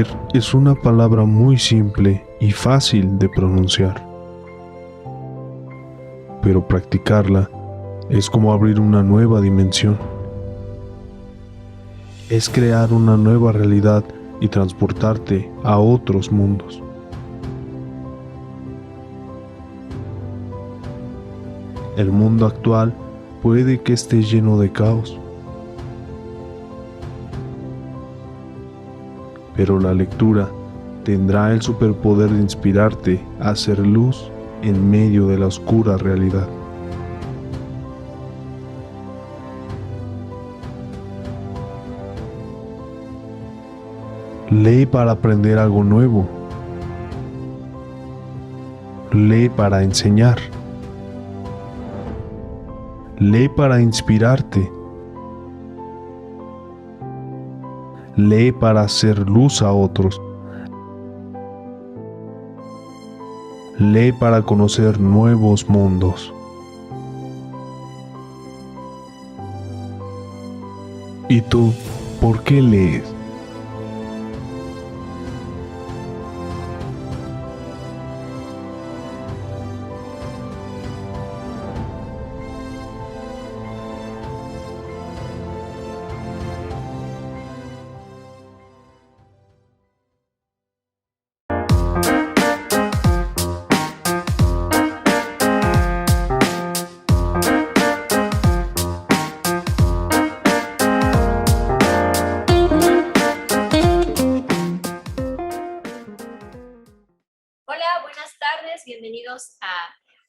Leer es una palabra muy simple y fácil de pronunciar, pero practicarla es como abrir una nueva dimensión. Es crear una nueva realidad y transportarte a otros mundos. El mundo actual puede que esté lleno de caos, pero la lectura tendrá el superpoder de inspirarte a hacer luz en medio de la oscura realidad. Lee para aprender algo nuevo. Lee para enseñar. Lee para inspirarte. Lee para hacer luz a otros. Lee para conocer nuevos mundos. ¿Y tú, por qué lees? Hola, buenas tardes, bienvenidos a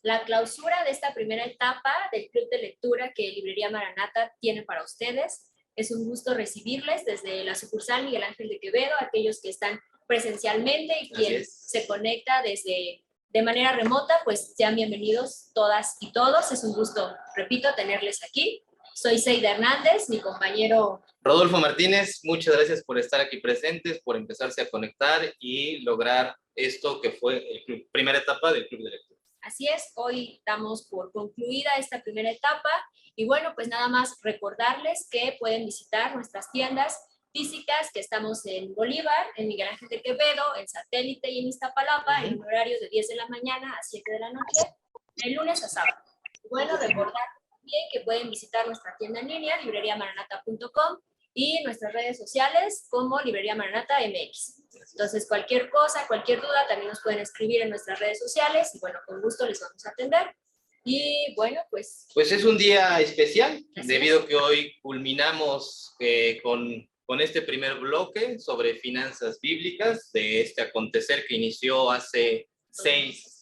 la clausura de esta primera etapa del Club de Lectura que Librería Maranata tiene para ustedes. Es un gusto recibirles desde la sucursal Miguel Ángel de Quevedo, aquellos que están presencialmente y quien se conecta de manera remota, pues sean bienvenidos todas y todos. Es un gusto, repito, tenerles aquí. Soy Seida Hernández, mi compañero Rodolfo Martínez, muchas gracias por estar aquí presentes, por empezarse a conectar y lograr esto que fue la primera etapa del Club de Lectura. Así es, hoy damos por concluida esta primera etapa y bueno, pues nada más recordarles que pueden visitar nuestras tiendas físicas, que estamos en Bolívar, en Miguel Ángel de Quevedo, en Satélite y en Iztapalapa, en horarios de 10 de la mañana a 7 de la noche, de lunes a sábado. Bueno, recordar también que pueden visitar nuestra tienda en línea, libreriamaranata.com, y nuestras redes sociales como Librería Maranata MX. Entonces, cualquier cosa, cualquier duda, también nos pueden escribir en nuestras redes sociales y bueno, con gusto les vamos a atender. Y bueno, pues... Pues es un día especial, debido a que hoy culminamos con este primer bloque sobre finanzas bíblicas, de este acontecer que inició hace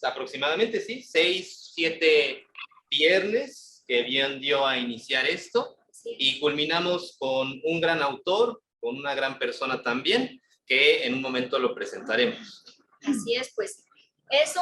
aproximadamente 7 viernes, que bien dio a iniciar esto. Y culminamos con un gran autor, con una gran persona también, que en un momento lo presentaremos. Así es, pues eso,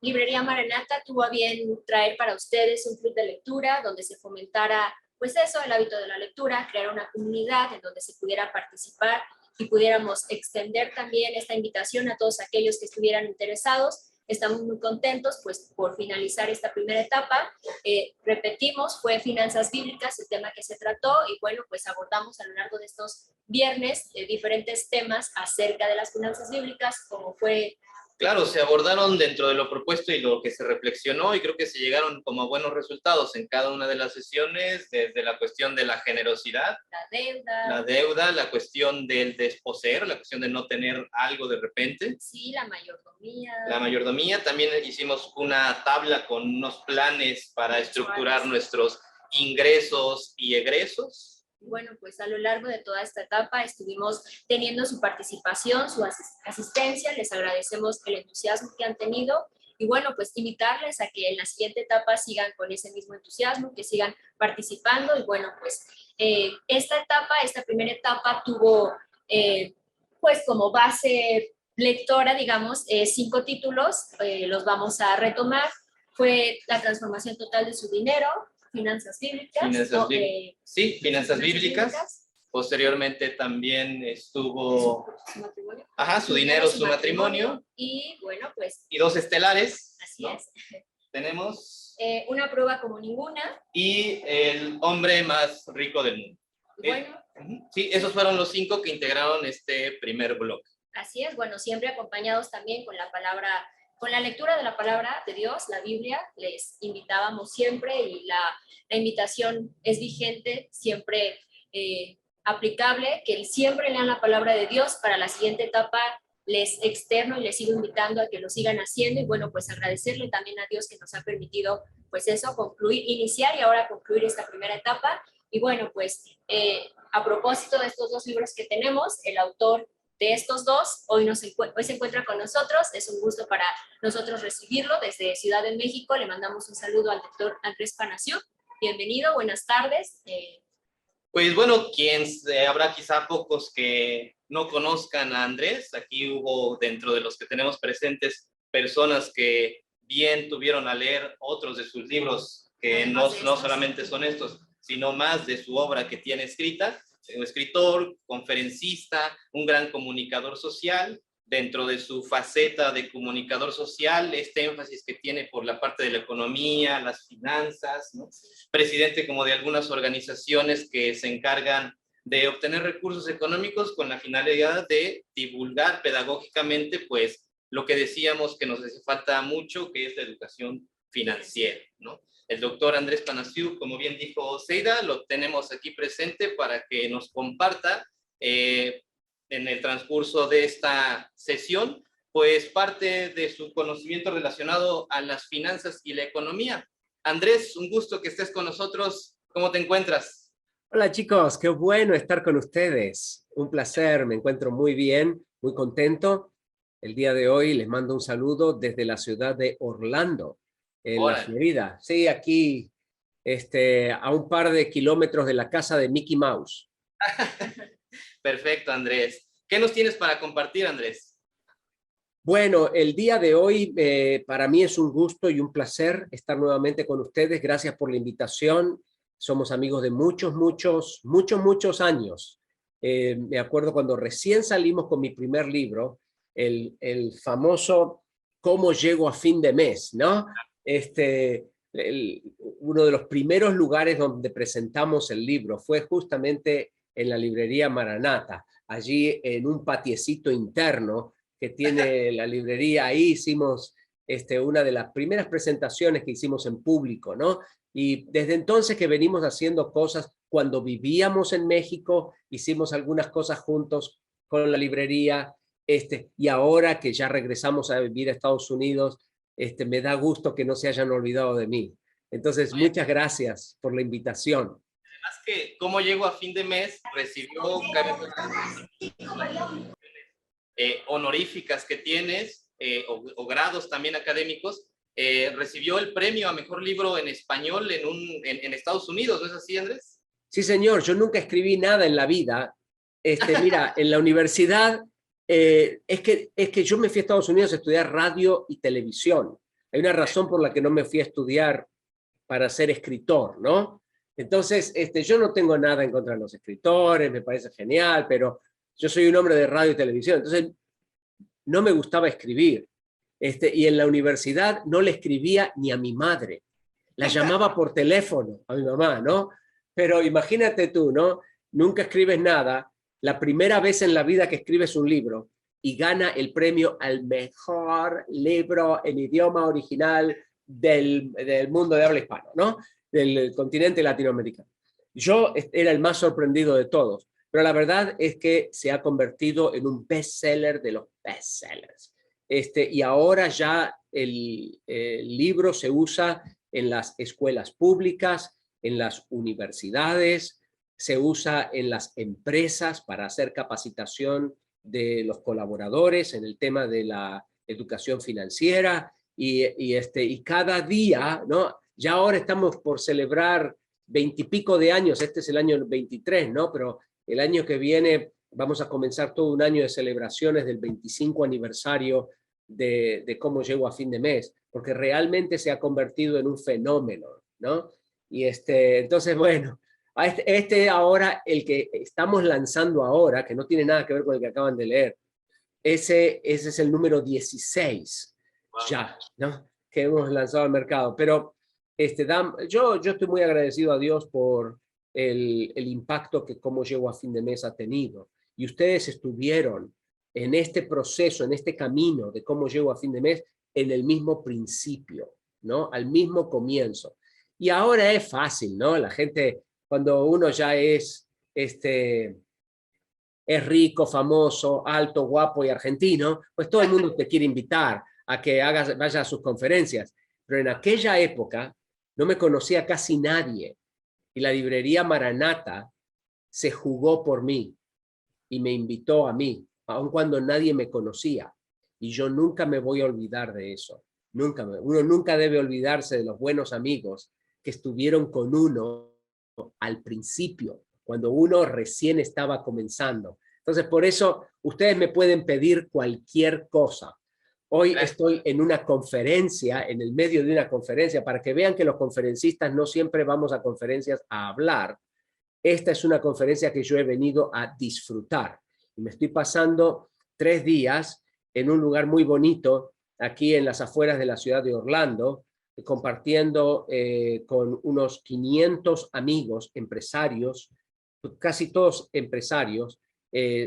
Librería Maranata tuvo a bien traer para ustedes un club de lectura donde se fomentara, pues eso, el hábito de la lectura, crear una comunidad en donde se pudiera participar y pudiéramos extender también esta invitación a todos aquellos que estuvieran interesados. Estamos muy contentos pues por finalizar esta primera etapa. Repetimos, fue finanzas bíblicas el tema que se trató y bueno, pues abordamos a lo largo de estos viernes diferentes temas acerca de las finanzas bíblicas, como fue... Claro, se abordaron dentro de lo propuesto y lo que se reflexionó y creo que se llegaron como a buenos resultados en cada una de las sesiones, desde la cuestión de la generosidad, la deuda, la cuestión del desposeer, la cuestión de no tener algo de repente. Sí, la mayordomía. La mayordomía, también hicimos una tabla con unos planes para estructurar nuestros ingresos y egresos. Bueno, pues a lo largo de toda esta etapa estuvimos teniendo su participación, su asistencia, les agradecemos el entusiasmo que han tenido y bueno, pues invitarles a que en la siguiente etapa sigan con ese mismo entusiasmo, que sigan participando y bueno, pues esta primera etapa tuvo pues como base lectora, digamos, 5 títulos, los vamos a retomar. Fue La transformación total de su dinero, finanzas bíblicas. Finanzas bíblicas. Posteriormente también estuvo su matrimonio. Su dinero, su matrimonio. Y bueno, pues... Y 2 estelares. Así es. Tenemos... Una prueba como ninguna. Y el hombre más rico del mundo. Bueno. Sí, esos fueron los 5 que integraron este primer bloque. Así es, bueno, siempre acompañados también con la palabra, con la lectura de la palabra de Dios, la Biblia, les invitábamos siempre y la invitación es vigente, siempre aplicable, que siempre lean la palabra de Dios. Para la siguiente etapa les externo y les sigo invitando a que lo sigan haciendo y bueno, pues agradecerle también a Dios que nos ha permitido pues eso, concluir, iniciar y ahora concluir esta primera etapa. Y bueno, pues a propósito de estos dos libros que tenemos, el autor de estos dos hoy se encuentra con nosotros. Es un gusto para nosotros recibirlo desde Ciudad de México. Le mandamos un saludo al doctor Andrés Panacio. Bienvenido, buenas tardes. Pues bueno, habrá quizá pocos que no conozcan a Andrés. Aquí hubo dentro de los que tenemos presentes personas que bien tuvieron a leer otros de sus libros, que no solamente son estos, sino más de su obra que tiene escrita. Un escritor, conferencista, un gran comunicador social. Dentro de su faceta de comunicador social, este énfasis que tiene por la parte de la economía, las finanzas, ¿no? Presidente como de algunas organizaciones que se encargan de obtener recursos económicos con la finalidad de divulgar pedagógicamente, pues, lo que decíamos que nos hace falta mucho, que es la educación financiera, ¿no? El doctor Andrés Panacio, como bien dijo Seida, lo tenemos aquí presente para que nos comparta en el transcurso de esta sesión, pues parte de su conocimiento relacionado a las finanzas y la economía. Andrés, un gusto que estés con nosotros. ¿Cómo te encuentras? Hola chicos, qué bueno estar con ustedes. Un placer, me encuentro muy bien, muy contento. El día de hoy les mando un saludo desde la ciudad de Orlando, en la Florida. Sí, aquí a un par de kilómetros de la casa de Mickey Mouse. Perfecto, Andrés. ¿Qué nos tienes para compartir, Andrés? Bueno, el día de hoy para mí es un gusto y un placer estar nuevamente con ustedes. Gracias por la invitación. Somos amigos de muchos años. Me acuerdo cuando recién salimos con mi primer libro, el famoso ¿Cómo llego a fin de mes?, ¿no? Uno de los primeros lugares donde presentamos el libro fue justamente en la librería Maranata, allí en un patiecito interno que tiene la librería. Ahí hicimos una de las primeras presentaciones que hicimos en público, ¿no? Y desde entonces que venimos haciendo cosas. Cuando vivíamos en México, hicimos algunas cosas juntos con la librería, y ahora que ya regresamos a vivir a Estados Unidos, me da gusto que no se hayan olvidado de mí. Entonces, muchas gracias por la invitación. Además que ¿Cómo llego a fin de mes? Recibió honoríficas que tienes, o grados también académicos. Recibió el premio a mejor libro en español en Estados Unidos, ¿no es así, Andrés? Sí, señor, yo nunca escribí nada en la vida. Mira, en la universidad, es que yo me fui a Estados Unidos a estudiar radio y televisión. Hay una razón por la que no me fui a estudiar para ser escritor, ¿no? Entonces, yo no tengo nada en contra de los escritores, me parece genial, pero yo soy un hombre de radio y televisión, entonces no me gustaba escribir. Y en la universidad no le escribía ni a mi madre. La llamaba por teléfono a mi mamá, ¿no? Pero imagínate tú, ¿no? Nunca escribes nada. La primera vez en la vida que escribes un libro y gana el premio al mejor libro en idioma original del mundo de habla hispana, ¿no? Del continente latinoamericano. Yo era el más sorprendido de todos, pero la verdad es que se ha convertido en un bestseller de los bestsellers. Y ahora ya el libro se usa en las escuelas públicas, en las universidades, se usa en las empresas para hacer capacitación de los colaboradores en el tema de la educación financiera, y cada día, ¿no? Ya ahora estamos por celebrar 20 y pico de años, este es el año 23, ¿no? Pero el año que viene vamos a comenzar todo un año de celebraciones del 25 aniversario de Cómo llego a fin de mes, porque realmente se ha convertido en un fenómeno, ¿no? Y entonces, bueno, ahora, el que estamos lanzando ahora, que no tiene nada que ver con el que acaban de leer, ese es el número 16, wow, ya, ¿no? Que hemos lanzado al mercado. Pero yo estoy muy agradecido a Dios por el impacto que Cómo llego a fin de mes ha tenido. Y ustedes estuvieron en este proceso, en este camino de cómo llego a fin de mes, en el mismo principio, ¿no? Al mismo comienzo. Y ahora es fácil, ¿no? La gente, cuando uno ya es rico, famoso, alto, guapo y argentino, pues todo el mundo te quiere invitar a que vaya a sus conferencias. Pero en aquella época no me conocía casi nadie y la librería Maranata se jugó por mí y me invitó a mí, aun cuando nadie me conocía. Y yo nunca me voy a olvidar de eso. Uno nunca debe olvidarse de los buenos amigos que estuvieron con uno al principio, cuando uno recién estaba comenzando. Entonces, por eso, ustedes me pueden pedir cualquier cosa. Hoy estoy en una conferencia, en el medio de una conferencia, para que vean que los conferencistas no siempre vamos a conferencias a hablar. Esta es una conferencia que yo he venido a disfrutar. Y me estoy pasando 3 días en un lugar muy bonito, aquí en las afueras de la ciudad de Orlando, compartiendo con unos 500 amigos, empresarios, casi todos empresarios,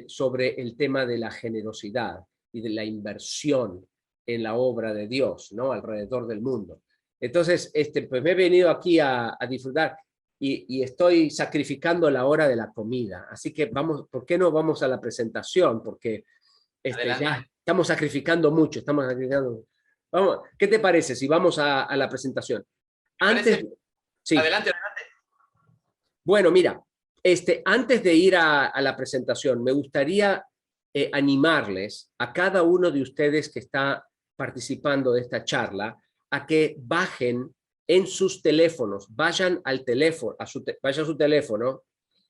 sobre el tema de la generosidad y de la inversión en la obra de Dios, ¿no? Alrededor del mundo. Entonces, pues me he venido aquí a disfrutar y estoy sacrificando la hora de la comida. Así que vamos, ¿por qué no vamos a la presentación? Porque ya estamos sacrificando mucho, estamos sacrificando. Vamos, ¿qué te parece si vamos a la presentación? Antes, sí. Adelante, adelante. Bueno, mira, antes de ir a la presentación, me gustaría animarles a cada uno de ustedes que está participando de esta charla a que bajen en sus teléfonos, vayan al teléfono, vaya a su teléfono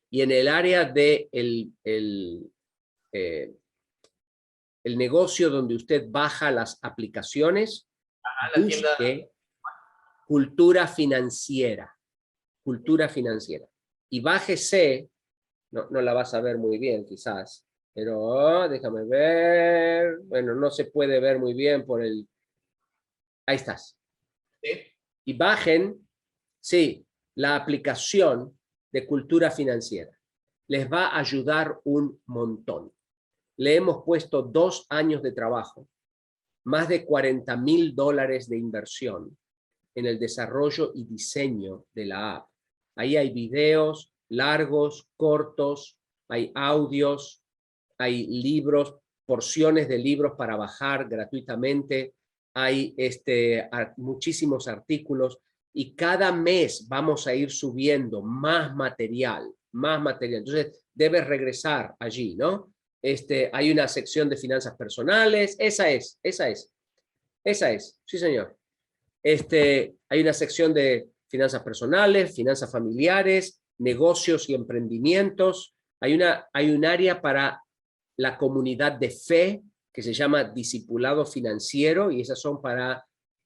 y en el área de el negocio donde usted baja las aplicaciones, busque cultura financiera, y bájese, no la vas a ver muy bien quizás, pero déjame ver, bueno, no se puede ver muy bien por el, ahí estás. ¿Sí? Y bajen, sí, la aplicación de cultura financiera. Les va a ayudar un montón. Le hemos puesto 2 años de trabajo, más de $40,000 de inversión en el desarrollo y diseño de la app. Ahí hay videos largos, cortos, hay audios, hay libros, porciones de libros para bajar gratuitamente, hay muchísimos artículos y cada mes vamos a ir subiendo más material. Entonces, debes regresar allí, ¿no? Hay una sección de finanzas personales, esa es, sí señor. Hay una sección de finanzas personales, finanzas familiares, negocios y emprendimientos. Hay un área para la comunidad de fe que se llama discipulado financiero y esas son para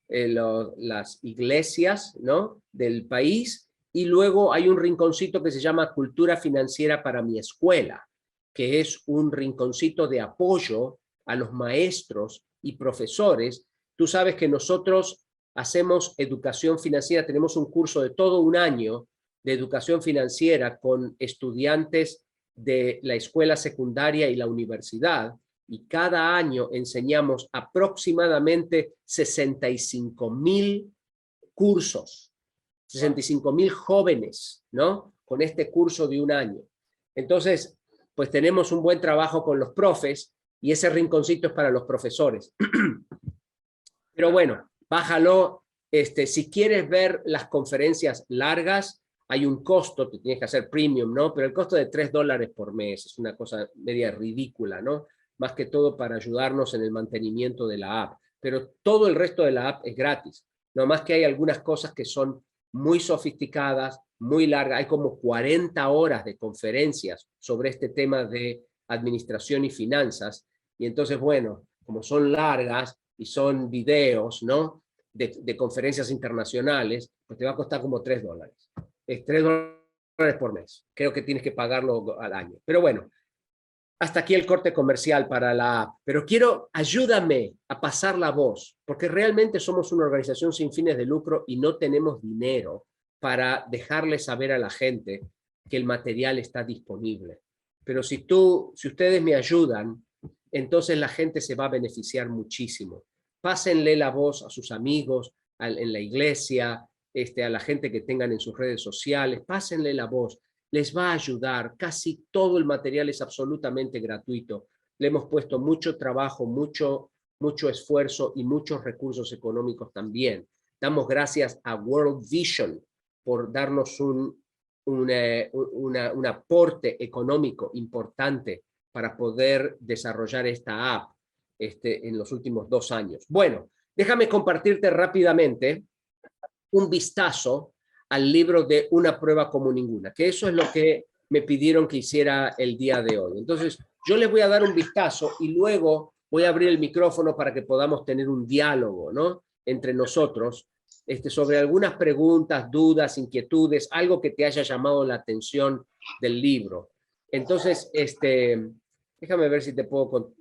las iglesias, ¿no? Del país. Y luego hay un rinconcito que se llama cultura financiera para mi escuela, que es un rinconcito de apoyo a los maestros y profesores. Tú sabes que nosotros hacemos educación financiera, tenemos un curso de todo un año de educación financiera con estudiantes de la escuela secundaria y la universidad, y cada año enseñamos aproximadamente 65,000 cursos, 65,000 jóvenes, ¿no? Con este curso de un año. Entonces, pues tenemos un buen trabajo con los profes y ese rinconcito es para los profesores. Pero bueno, bájalo. Si quieres ver las conferencias largas, hay un costo, te tienes que hacer premium, ¿no? Pero el costo de $3 por mes es una cosa media ridícula, ¿no? Más que todo para ayudarnos en el mantenimiento de la app. Pero todo el resto de la app es gratis. No más que hay algunas cosas que son muy sofisticadas, muy largas. Hay como 40 horas de conferencias sobre este tema de administración y finanzas. Y entonces, bueno, como son largas y son videos, ¿no? De conferencias internacionales, pues te va a costar como $3. Es $3 por mes. Creo que tienes que pagarlo al año. Pero bueno, hasta aquí el corte comercial para la app. Pero ayúdame a pasar la voz, porque realmente somos una organización sin fines de lucro y no tenemos dinero para dejarle saber a la gente que el material está disponible. Pero si ustedes me ayudan, entonces la gente se va a beneficiar muchísimo. Pásenle la voz a sus amigos, en la iglesia, a la gente que tengan en sus redes sociales, pásenle la voz, les va a ayudar. Casi todo el material es absolutamente gratuito. Le hemos puesto mucho trabajo, mucho esfuerzo y muchos recursos económicos también. Damos gracias a World Vision por darnos un aporte económico importante para poder desarrollar esta app en los últimos 2 años. Bueno, déjame compartirte rápidamente un vistazo al libro de Una prueba como ninguna, que eso es lo que me pidieron que hiciera el día de hoy. Entonces, yo les voy a dar un vistazo y luego voy a abrir el micrófono para que podamos tener un diálogo, ¿no?, entre nosotros, sobre algunas preguntas, dudas, inquietudes, algo que te haya llamado la atención del libro. Entonces, déjame ver si te puedo...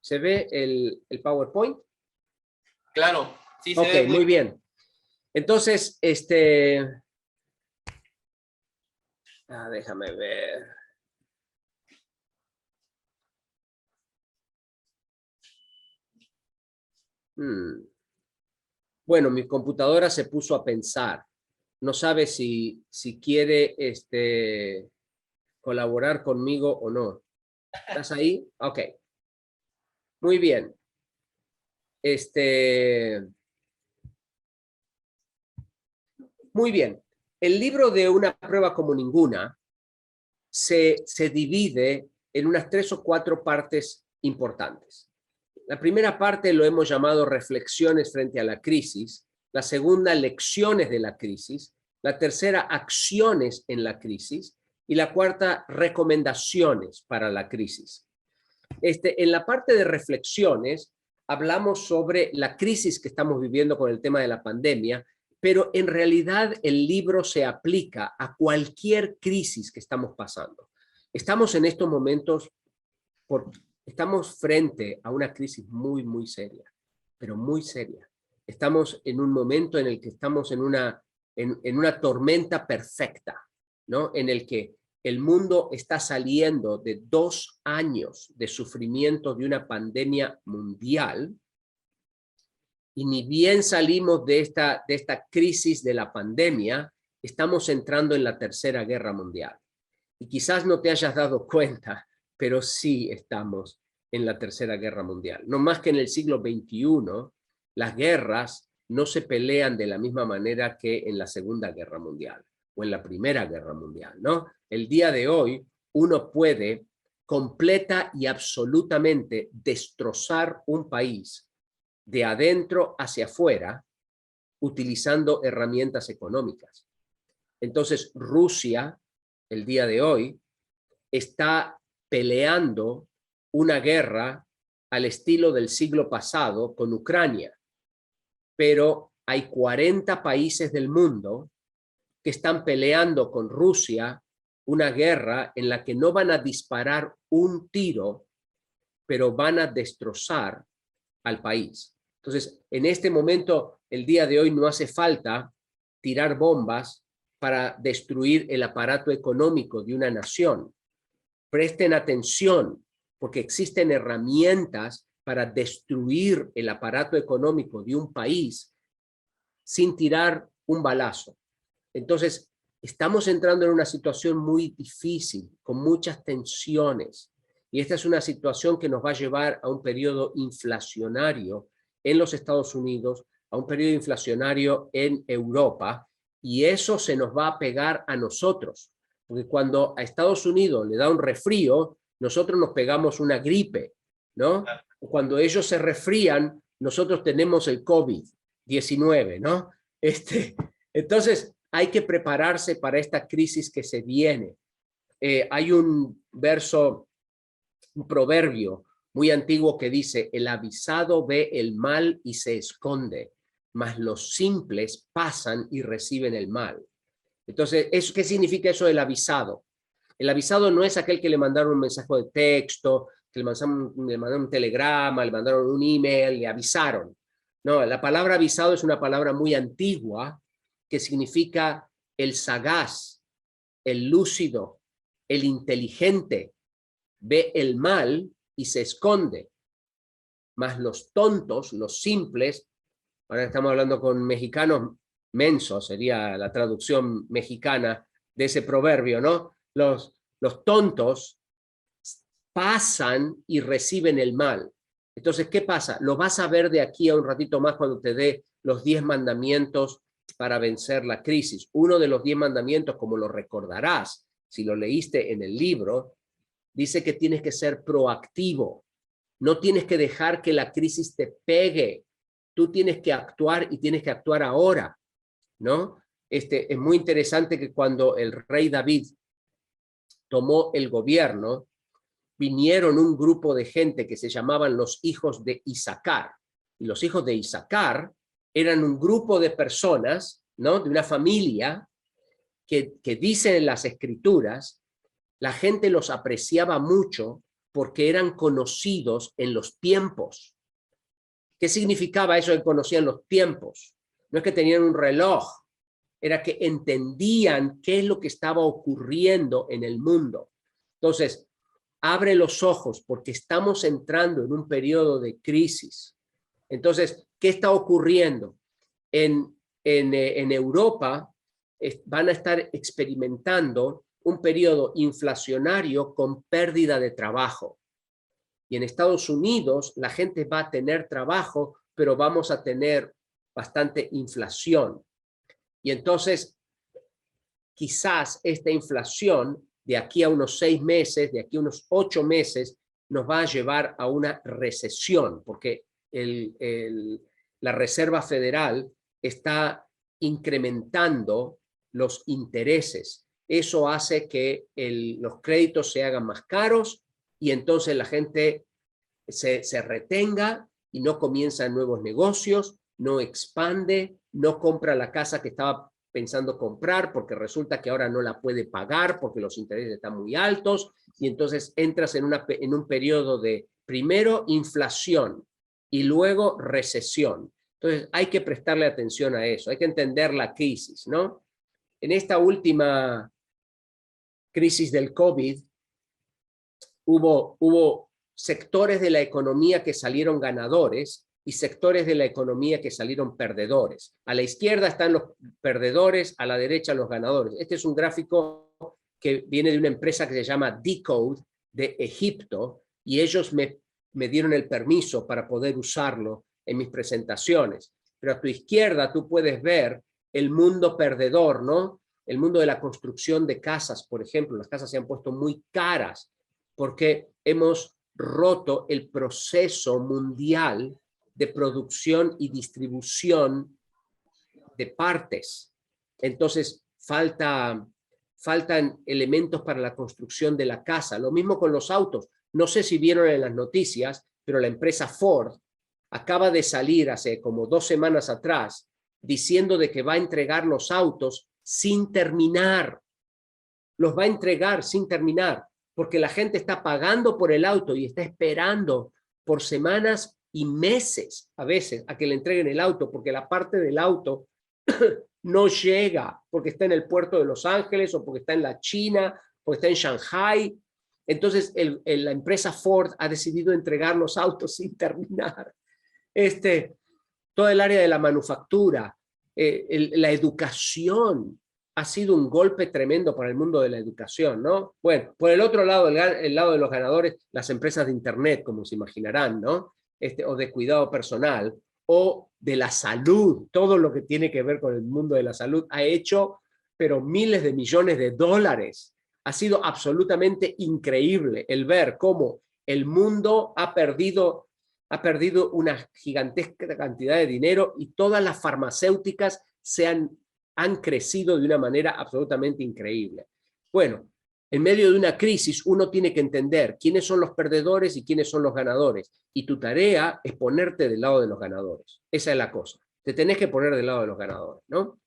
¿Se ve el PowerPoint? Claro, sí se Ok, ve muy bien. Entonces, déjame ver. Bueno, mi computadora se puso a pensar. No sabe si quiere colaborar conmigo o no. ¿Estás ahí? Ok. Muy bien. Muy bien. El libro de Una prueba como ninguna se divide en unas 3 o 4 partes importantes. La primera parte lo hemos llamado reflexiones frente a la crisis, la segunda, lecciones de la crisis, la tercera, acciones en la crisis, y la cuarta, recomendaciones para la crisis. En la parte de reflexiones hablamos sobre la crisis que estamos viviendo con el tema de la pandemia, pero en realidad el libro se aplica a cualquier crisis que estamos pasando. Estamos en estos momentos, estamos frente a una crisis muy, muy seria, pero muy seria. Estamos en un momento en el que estamos en una tormenta perfecta, ¿no?, en el que el mundo está saliendo de 2 años de sufrimiento de una pandemia mundial, y ni bien salimos de esta crisis de la pandemia, estamos entrando en la Tercera Guerra Mundial. Y quizás no te hayas dado cuenta, pero sí estamos en la Tercera Guerra Mundial. No más que en el siglo XXI, las guerras no se pelean de la misma manera que en la Segunda Guerra Mundial o en la Primera Guerra Mundial, ¿no? El día de hoy uno puede completa y absolutamente destrozar un país de adentro hacia afuera utilizando herramientas económicas. Entonces, Rusia, el día de hoy, está peleando una guerra al estilo del siglo pasado con Ucrania, pero hay 40 países del mundo que están peleando con Rusia una guerra en la que no van a disparar un tiro, pero van a destrozar al país. Entonces, en este momento, el día de hoy, no hace falta tirar bombas para destruir el aparato económico de una nación. Presten atención, porque existen herramientas para destruir el aparato económico de un país sin tirar un balazo. Entonces, estamos entrando en una situación muy difícil, con muchas tensiones, y esta es una situación que nos va a llevar a un periodo inflacionario en los Estados Unidos, a un periodo inflacionario en Europa, y eso se nos va a pegar a nosotros, porque cuando a Estados Unidos le da un resfrío, nosotros nos pegamos una gripe, ¿no? Cuando ellos se resfrían, nosotros tenemos el COVID-19, ¿no? Entonces, hay que prepararse para esta crisis que se viene. Hay un verso, un proverbio muy antiguo que dice: el avisado ve el mal y se esconde, mas los simples pasan y reciben el mal. Entonces, ¿qué significa eso del avisado? El avisado no es aquel que le mandaron un mensaje de texto, que le mandaron un telegrama, le mandaron un email, le avisaron. No, la palabra avisado es una palabra muy antigua que significa el sagaz, el lúcido, el inteligente. Ve el mal y se esconde. Mas los tontos, los simples, ahora estamos hablando con mexicanos, mensos sería la traducción mexicana de ese proverbio, ¿no? Los tontos pasan y reciben el mal. Entonces, ¿qué pasa? Lo vas a ver de aquí a un ratito más cuando te dé los 10 mandamientos para vencer la crisis. Uno de los 10 mandamientos, como lo recordarás, si lo leíste en el libro, dice que tienes que ser proactivo. No tienes que dejar que la crisis te pegue. Tú tienes que actuar y tienes que actuar ahora, ¿no? Es muy interesante que cuando el rey David tomó el gobierno, vinieron un grupo de gente que se llamaban los hijos de Isaacar. Y los hijos de Isaacar eran un grupo de personas, ¿no? De una familia que dicen en las escrituras, la gente los apreciaba mucho porque eran conocidos en los tiempos. ¿Qué significaba eso de conocían los tiempos? No es que tenían un reloj, era que entendían qué es lo que estaba ocurriendo en el mundo. Entonces, abre los ojos porque estamos entrando en un periodo de crisis. Entonces, ¿qué está ocurriendo? En Europa van a estar experimentando un periodo inflacionario con pérdida de trabajo. Y en Estados Unidos la gente va a tener trabajo, pero vamos a tener bastante inflación. Y entonces, quizás esta inflación de aquí a unos 6 meses, de aquí a unos 8 meses, nos va a llevar a una recesión, porque la Reserva Federal está incrementando los intereses. Eso hace que los créditos se hagan más caros y entonces la gente se retenga y no comienza nuevos negocios, no expande, no compra la casa que estaba pensando comprar porque resulta que ahora no la puede pagar porque los intereses están muy altos y entonces entras en un periodo de primero inflación y luego recesión. Entonces hay que prestarle atención a eso, hay que entender la crisis, ¿no? En esta última crisis del COVID hubo sectores de la economía que salieron ganadores y sectores de la economía que salieron perdedores. A la izquierda están los perdedores, a la derecha los ganadores. Este es un gráfico que viene de una empresa que se llama Decode de Egipto y ellos me dieron el permiso para poder usarlo en mis presentaciones. Pero a tu izquierda tú puedes ver el mundo perdedor, ¿no? El mundo de la construcción de casas, por ejemplo. Las casas se han puesto muy caras porque hemos roto el proceso mundial de producción y distribución de partes. Entonces, faltan elementos para la construcción de la casa. Lo mismo con los autos. No sé si vieron en las noticias, pero la empresa Ford acaba de salir hace como 2 semanas atrás diciendo de que va a entregar los autos sin terminar. Los va a entregar sin terminar, porque la gente está pagando por el auto y está esperando por semanas y meses a veces a que le entreguen el auto, porque la parte del auto no llega, porque está en el puerto de Los Ángeles o porque está en la China o está en Shanghai. Entonces la empresa Ford ha decidido entregar los autos sin terminar. Todo el área de la manufactura, la educación, ha sido un golpe tremendo para el mundo de la educación, ¿no? Bueno, por el otro lado, el lado de los ganadores, las empresas de Internet, como se imaginarán, ¿no? O de cuidado personal, o de la salud, todo lo que tiene que ver con el mundo de la salud, ha hecho, pero miles de millones de dólares. Ha sido absolutamente increíble el ver cómo el mundo ha perdido una gigantesca cantidad de dinero y todas las farmacéuticas han crecido de una manera absolutamente increíble. Bueno, en medio de una crisis uno tiene que entender quiénes son los perdedores y quiénes son los ganadores. Y tu tarea es ponerte del lado de los ganadores. Esa es la cosa. Te tenés que poner del lado de los ganadores, ¿no?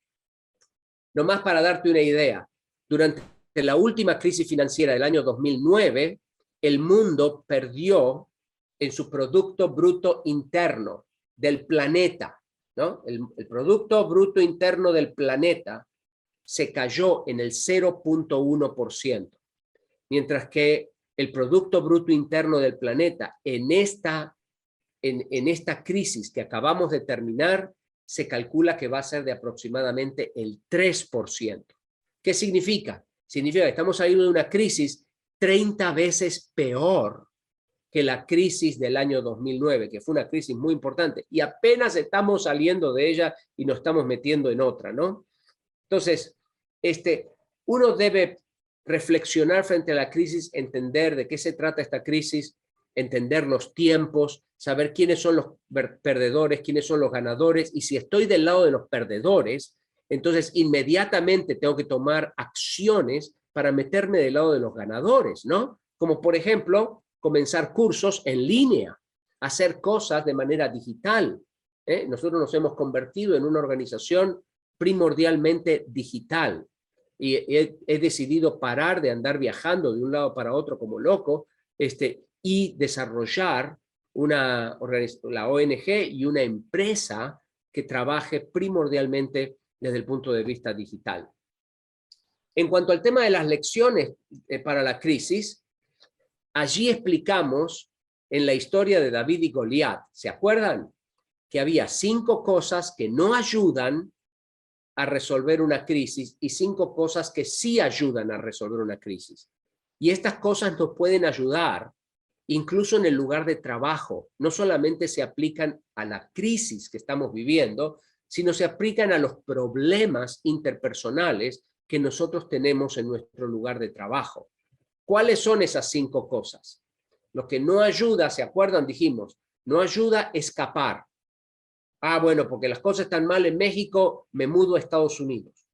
Nomás para darte una idea, durante la última crisis financiera del año 2009, el mundo perdió en su Producto Bruto Interno del planeta, ¿no? El Producto Bruto Interno del planeta se cayó en el 0.1%, mientras que el Producto Bruto Interno del planeta en esta crisis que acabamos de terminar, se calcula que va a ser de aproximadamente el 3%. ¿Qué significa? Significa que estamos saliendo de una crisis 30 veces peor que la crisis del año 2009, que fue una crisis muy importante, y apenas estamos saliendo de ella y nos estamos metiendo en otra, ¿no? Entonces, uno debe reflexionar frente a la crisis, entender de qué se trata esta crisis, entender los tiempos, saber quiénes son los perdedores, quiénes son los ganadores, y si estoy del lado de los perdedores, entonces inmediatamente tengo que tomar acciones para meterme del lado de los ganadores, ¿no? Como por ejemplo, comenzar cursos en línea, hacer cosas de manera digital. Nosotros nos hemos convertido en una organización primordialmente digital, y he decidido parar de andar viajando de un lado para otro como loco, y desarrollar la ONG y una empresa que trabaje primordialmente desde el punto de vista digital. En cuanto al tema de las lecciones para la crisis, allí explicamos en la historia de David y Goliat, ¿se acuerdan? Que había 5 cosas que no ayudan a resolver una crisis y 5 cosas que sí ayudan a resolver una crisis. Y estas cosas nos pueden ayudar incluso en el lugar de trabajo. No solamente se aplican a la crisis que estamos viviendo, sino se aplican a los problemas interpersonales que nosotros tenemos en nuestro lugar de trabajo. ¿Cuáles son esas 5 cosas? Lo que no ayuda, ¿se acuerdan? Dijimos, no ayuda a escapar. Ah, bueno, porque las cosas están mal en México, me mudo a Estados Unidos.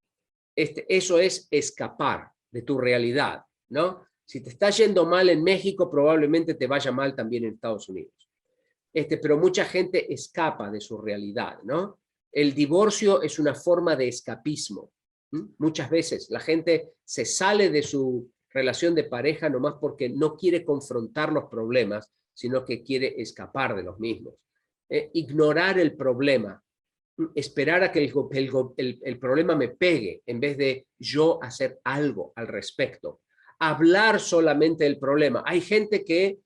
Eso es escapar de tu realidad, ¿no? Si te está yendo mal en México, probablemente te vaya mal también en Estados Unidos. Pero mucha gente escapa de su realidad, ¿no? El divorcio es una forma de escapismo. Muchas veces la gente se sale de su relación de pareja nomás porque no quiere confrontar los problemas, sino que quiere escapar de los mismos. Ignorar el problema, esperar a que el problema me pegue en vez de yo hacer algo al respecto. Hablar solamente del problema. Hay gente que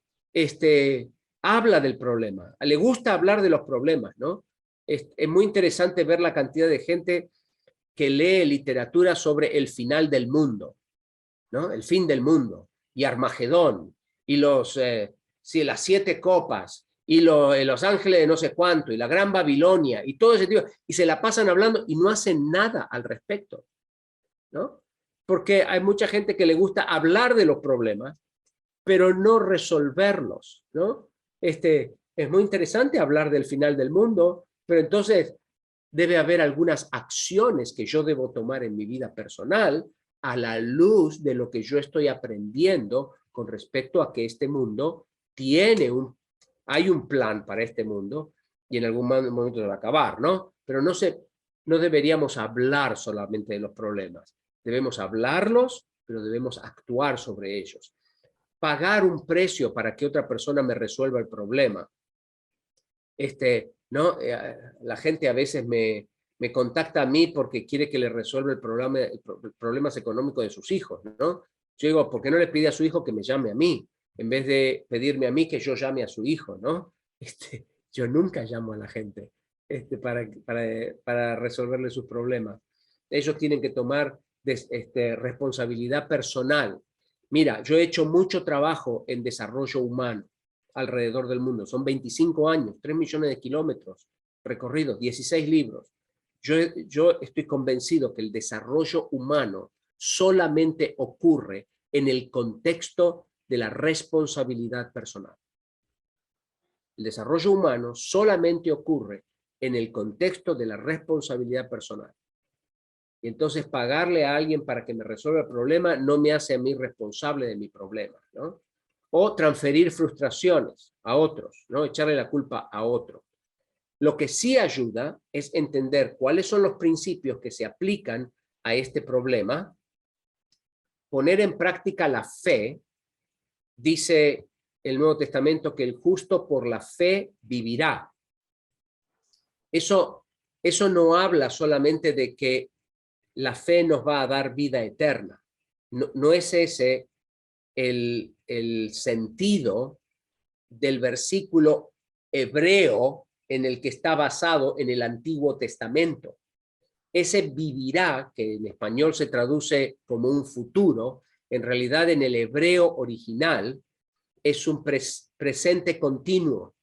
habla del problema, le gusta hablar de los problemas, ¿no? Es muy interesante ver la cantidad de gente que lee literatura sobre el final del mundo, ¿no? El fin del mundo, y Armagedón, y las 7 copas, y los ángeles de no sé cuánto, y la Gran Babilonia, y todo ese tipo, y se la pasan hablando y no hacen nada al respecto, ¿no? Porque hay mucha gente que le gusta hablar de los problemas, pero no resolverlos, ¿no? Es muy interesante hablar del final del mundo, pero entonces debe haber algunas acciones que yo debo tomar en mi vida personal a la luz de lo que yo estoy aprendiendo con respecto a que este mundo hay un plan para este mundo y en algún momento se va a acabar, ¿no? Pero no deberíamos hablar solamente de los problemas. Debemos hablarlos, pero debemos actuar sobre ellos. Pagar un precio para que otra persona me resuelva el problema. ¿No? La gente a veces me contacta a mí porque quiere que le resuelva problemas económicos de sus hijos, ¿no? Yo digo, ¿por qué no le pide a su hijo que me llame a mí? En vez de pedirme a mí que yo llame a su hijo, ¿no? Yo nunca llamo a la gente para resolverle sus problemas. Ellos tienen que tomar responsabilidad personal. Mira, yo he hecho mucho trabajo en desarrollo humano alrededor del mundo. Son 25 años, 3 millones de kilómetros recorridos, 16 libros. Yo estoy convencido que el desarrollo humano solamente ocurre en el contexto de la responsabilidad personal. El desarrollo humano solamente ocurre en el contexto de la responsabilidad personal. Y entonces pagarle a alguien para que me resuelva el problema no me hace a mí responsable de mi problema, ¿no? O transferir frustraciones a otros, ¿no? Echarle la culpa a otro. Lo que sí ayuda es entender cuáles son los principios que se aplican a este problema, poner en práctica la fe. Dice el Nuevo Testamento que el justo por la fe vivirá. Eso no habla solamente de que la fe nos va a dar vida eterna. No es ese el sentido del versículo hebreo en el que está basado en el Antiguo Testamento. Ese vivirá, que en español se traduce como un futuro, en realidad en el hebreo original es un presente continuo.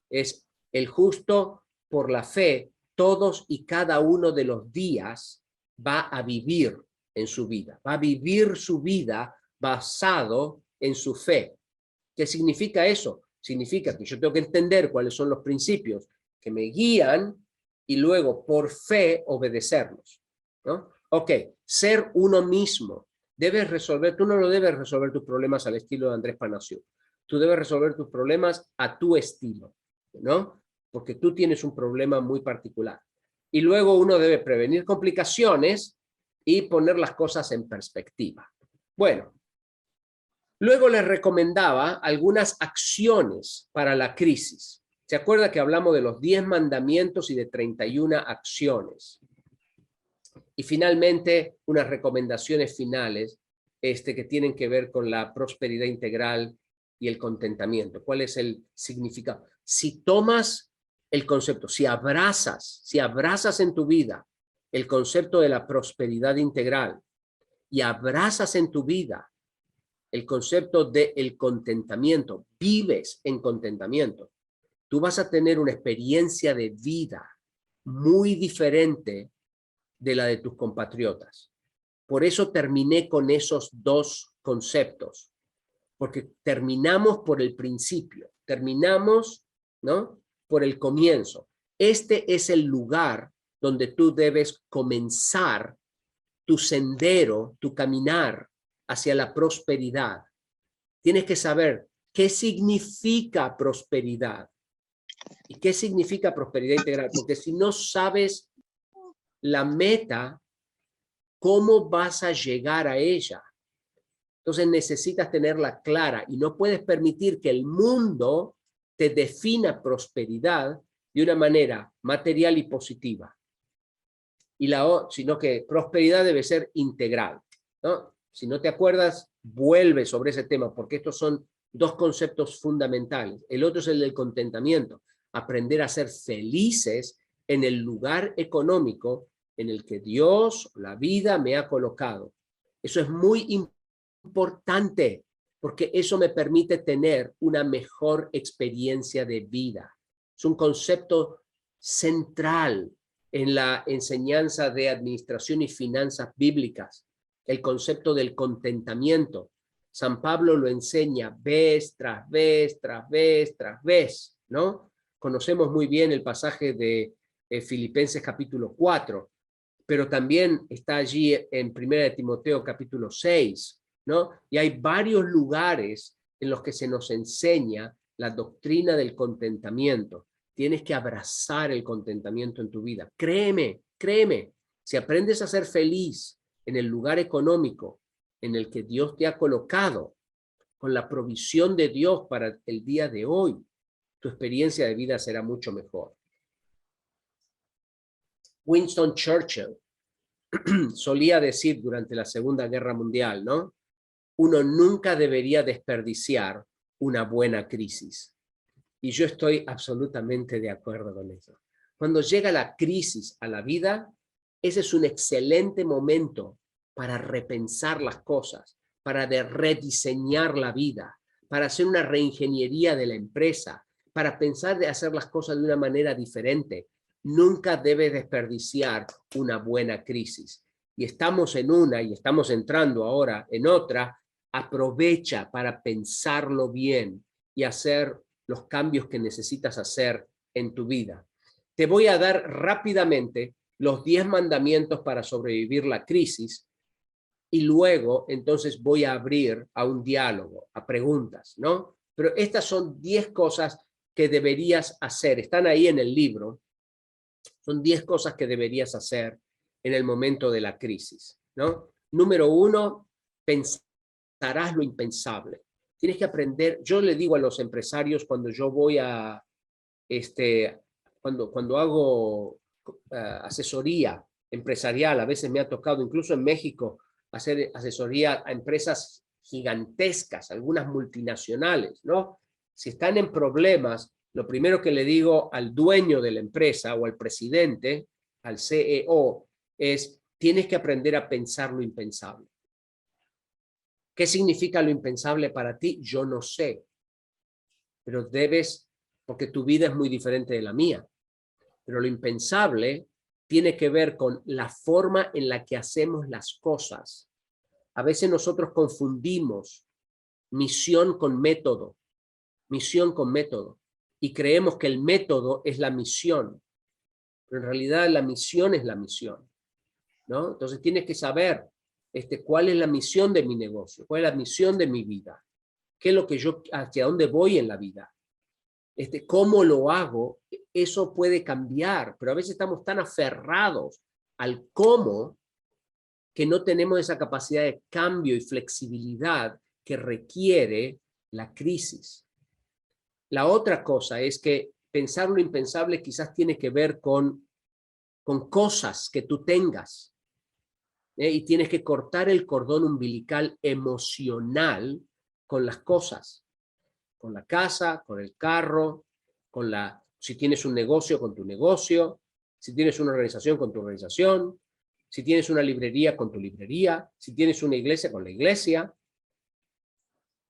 Es el justo por la fe, todos y cada uno de los días va a vivir en su vida. Va a vivir su vida basado en su fe. ¿Qué significa eso? Significa que yo tengo que entender cuáles son los principios que me guían y luego por fe obedecerlos, ¿no? Ok, ser uno mismo. Debes resolver, tú no lo debes resolver tus problemas al estilo de Andrés Panacio. Tú debes resolver tus problemas a tu estilo, ¿no? Porque tú tienes un problema muy particular. Y luego uno debe prevenir complicaciones y poner las cosas en perspectiva. Bueno, luego les recomendaba algunas acciones para la crisis. ¿Se acuerda que hablamos de los 10 mandamientos y de 31 acciones? Y finalmente, unas recomendaciones finales que tienen que ver con la prosperidad integral y el contentamiento. ¿Cuál es el significado? Si tomas el concepto, si abrazas en tu vida el concepto de la prosperidad integral y abrazas en tu vida el concepto del contentamiento, vives en contentamiento, tú vas a tener una experiencia de vida muy diferente de la de tus compatriotas. Por eso terminé con esos dos conceptos, porque terminamos por el principio, terminamos, ¿no?, por el comienzo. Este es el lugar donde tú debes comenzar tu sendero, tu caminar hacia la prosperidad. Tienes que saber qué significa prosperidad y qué significa prosperidad integral, porque si no sabes la meta, ¿cómo vas a llegar a ella? Entonces necesitas tenerla clara y no puedes permitir que el mundo te defina prosperidad de una manera material y positiva. Sino que prosperidad debe ser integral, ¿no? Si no te acuerdas, vuelve sobre ese tema, porque estos son dos conceptos fundamentales. El otro es el del contentamiento, aprender a ser felices en el lugar económico en el que Dios, la vida, me ha colocado. Eso es muy importante, porque eso me permite tener una mejor experiencia de vida. Es un concepto central en la enseñanza de administración y finanzas bíblicas, el concepto del contentamiento. San Pablo lo enseña vez tras vez, tras vez, tras vez, ¿no? Conocemos muy bien el pasaje de Filipenses capítulo 4, pero también está allí en 1 de Timoteo capítulo 6, ¿no? Y hay varios lugares en los que se nos enseña la doctrina del contentamiento. Tienes que abrazar el contentamiento en tu vida. Créeme, créeme, si aprendes a ser feliz en el lugar económico en el que Dios te ha colocado, con la provisión de Dios para el día de hoy, tu experiencia de vida será mucho mejor. Winston Churchill solía decir durante la Segunda Guerra Mundial, ¿no? Uno nunca debería desperdiciar una buena crisis. Y yo estoy absolutamente de acuerdo con eso. Cuando llega la crisis a la vida, ese es un excelente momento para repensar las cosas, para rediseñar la vida, para hacer una reingeniería de la empresa, para pensar de hacer las cosas de una manera diferente. Nunca debe desperdiciar una buena crisis. Y estamos en una y estamos entrando ahora en otra. Aprovecha para pensarlo bien y hacer los cambios que necesitas hacer en tu vida. Te voy a dar rápidamente los 10 mandamientos para sobrevivir la crisis y luego entonces voy a abrir a un diálogo, a preguntas, ¿no? Pero estas son 10 cosas que deberías hacer. Están ahí en el libro. Son 10 cosas que deberías hacer en el momento de la crisis, ¿no? Número 1, pensarás lo impensable. Tienes que aprender. Yo le digo a los empresarios cuando yo voy a, cuando hago asesoría empresarial, a veces me ha tocado, incluso en México, hacer asesoría a empresas gigantescas, algunas multinacionales, ¿no? Si están en problemas, lo primero que le digo al dueño de la empresa o al presidente, al CEO, es: tienes que aprender a pensar lo impensable. ¿Qué significa lo impensable para ti? Yo no sé, pero debes, porque tu vida es muy diferente de la mía. Pero lo impensable tiene que ver con la forma en la que hacemos las cosas. A veces nosotros confundimos misión con método, y creemos que el método es la misión, pero en realidad la misión es la misión, ¿no? Entonces tienes que saber cuál es la misión de mi negocio, cuál es la misión de mi vida, qué es lo que hacia dónde voy en la vida, cómo lo hago. Eso puede cambiar, pero a veces estamos tan aferrados al cómo que no tenemos esa capacidad de cambio y flexibilidad que requiere la crisis. La otra cosa es que pensar lo impensable quizás tiene que ver con cosas que tú tengas, y tienes que cortar el cordón umbilical emocional con las cosas, con la casa, con el carro, si tienes un negocio, con tu negocio, si tienes una organización, con tu organización, si tienes una librería, con tu librería, si tienes una iglesia, con la iglesia.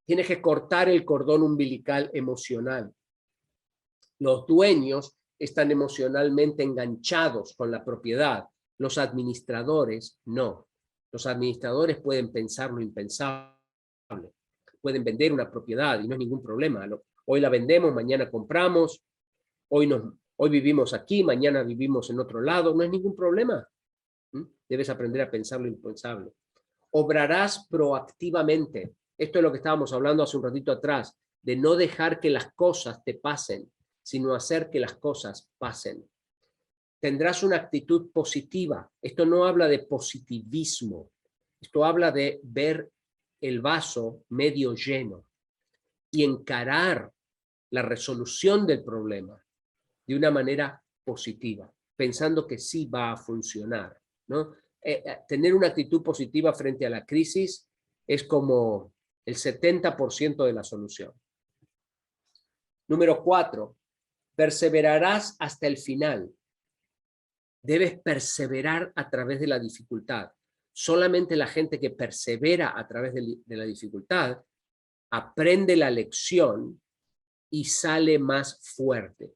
Tienes que cortar el cordón umbilical emocional. Los dueños están emocionalmente enganchados con la propiedad. Los administradores no. Los administradores pueden pensar lo impensable. Pueden vender una propiedad y no es ningún problema. Hoy la vendemos, mañana compramos, hoy vivimos aquí, mañana vivimos en otro lado, no es ningún problema. Debes aprender a pensar lo impensable. Obrarás proactivamente. Esto es lo que estábamos hablando hace un ratito atrás, de no dejar que las cosas te pasen, sino hacer que las cosas pasen. Tendrás una actitud positiva. Esto no habla de positivismo. Esto habla de ver el vaso medio lleno y encarar la resolución del problema de una manera positiva, pensando que sí va a funcionar, ¿no? Tener una actitud positiva frente a la crisis es como el 70% de la solución. Número 4, perseverarás hasta el final. Debes perseverar a través de la dificultad. Solamente la gente que persevera a través de la dificultad aprende la lección y sale más fuerte.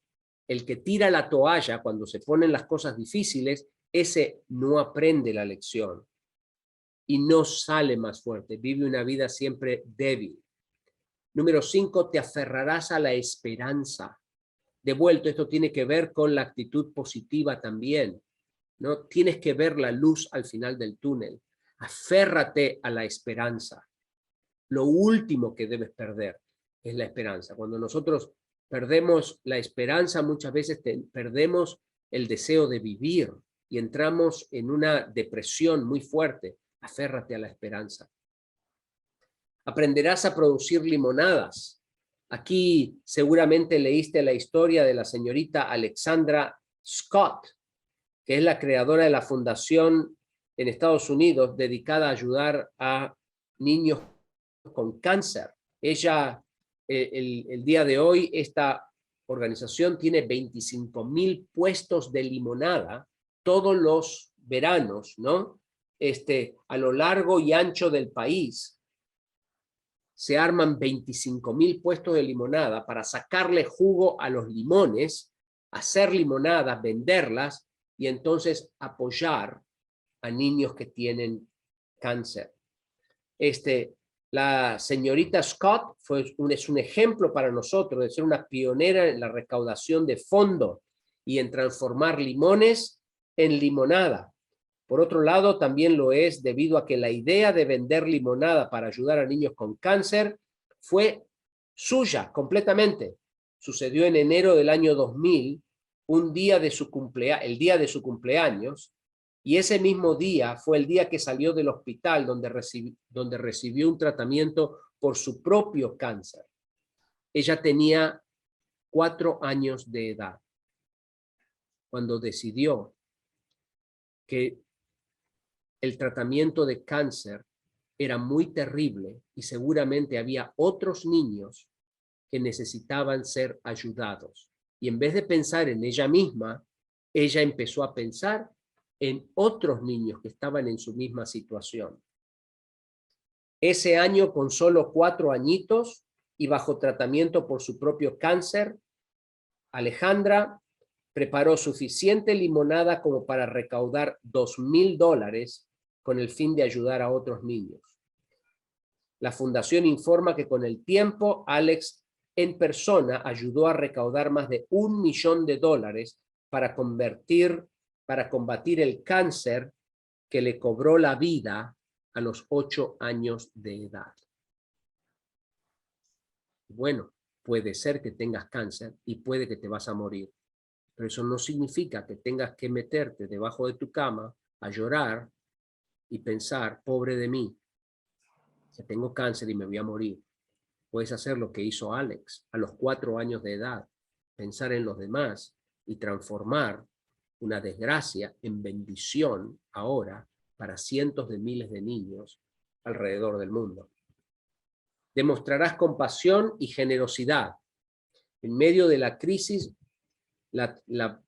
El que tira la toalla cuando se ponen las cosas difíciles, ese no aprende la lección y no sale más fuerte. Vive una vida siempre débil. Número 5, te aferrarás a la esperanza. De vuelta, esto tiene que ver con la actitud positiva también, ¿no? Tienes que ver la luz al final del túnel. Aférrate a la esperanza. Lo último que debes perder es la esperanza. Cuando nosotros perdemos la esperanza, muchas veces perdemos el deseo de vivir y entramos en una depresión muy fuerte. Aférrate a la esperanza. Aprenderás a producir limonadas. Aquí seguramente leíste la historia de la señorita Alexandra Scott, que es la creadora de la fundación en Estados Unidos dedicada a ayudar a niños con cáncer. Ella, el día de hoy, esta organización tiene 25,000 puestos de limonada todos los veranos, ¿no? A lo largo y ancho del país se arman 25,000 puestos de limonada para sacarle jugo a los limones, hacer limonadas, venderlas y entonces apoyar a niños que tienen cáncer. La señorita Scott es un ejemplo para nosotros de ser una pionera en la recaudación de fondos y en transformar limones en limonada. Por otro lado, también lo es debido a que la idea de vender limonada para ayudar a niños con cáncer fue suya completamente. Sucedió en enero del año 2000, el día de su cumpleaños, y ese mismo día fue el día que salió del hospital donde recibió un tratamiento por su propio cáncer. Ella tenía 4 años de edad cuando decidió que el tratamiento de cáncer era muy terrible y seguramente había otros niños que necesitaban ser ayudados. Y en vez de pensar en ella misma, ella empezó a pensar en otros niños que estaban en su misma situación. Ese año, con solo 4 añitos y bajo tratamiento por su propio cáncer, Alejandra preparó suficiente limonada como para recaudar $2,000 con el fin de ayudar a otros niños. La fundación informa que con el tiempo, Alex en persona ayudó a recaudar más de $1 millón para combatir el cáncer que le cobró la vida a los 8 años de edad. Bueno, puede ser que tengas cáncer y puede que te vas a morir, pero eso no significa que tengas que meterte debajo de tu cama a llorar y pensar, pobre de mí, que tengo cáncer y me voy a morir. Puedes hacer lo que hizo Alex a los 4 años de edad, pensar en los demás y transformar una desgracia en bendición ahora para cientos de miles de niños alrededor del mundo. Demostrarás compasión y generosidad. En medio de la crisis, la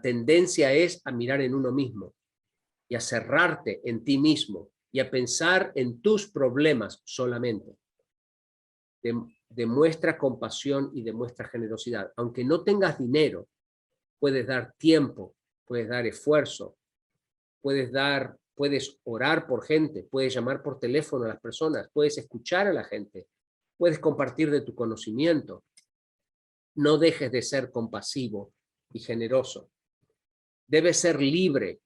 tendencia es a mirar en uno mismo y a cerrarte en ti mismo y a pensar en tus problemas solamente. Demuestra compasión y demuestra generosidad. Aunque no tengas dinero, puedes dar tiempo, puedes dar esfuerzo, puedes orar por gente, puedes llamar por teléfono a las personas, puedes escuchar a la gente, puedes compartir de tu conocimiento. No dejes de ser compasivo y generoso. Debes ser libre.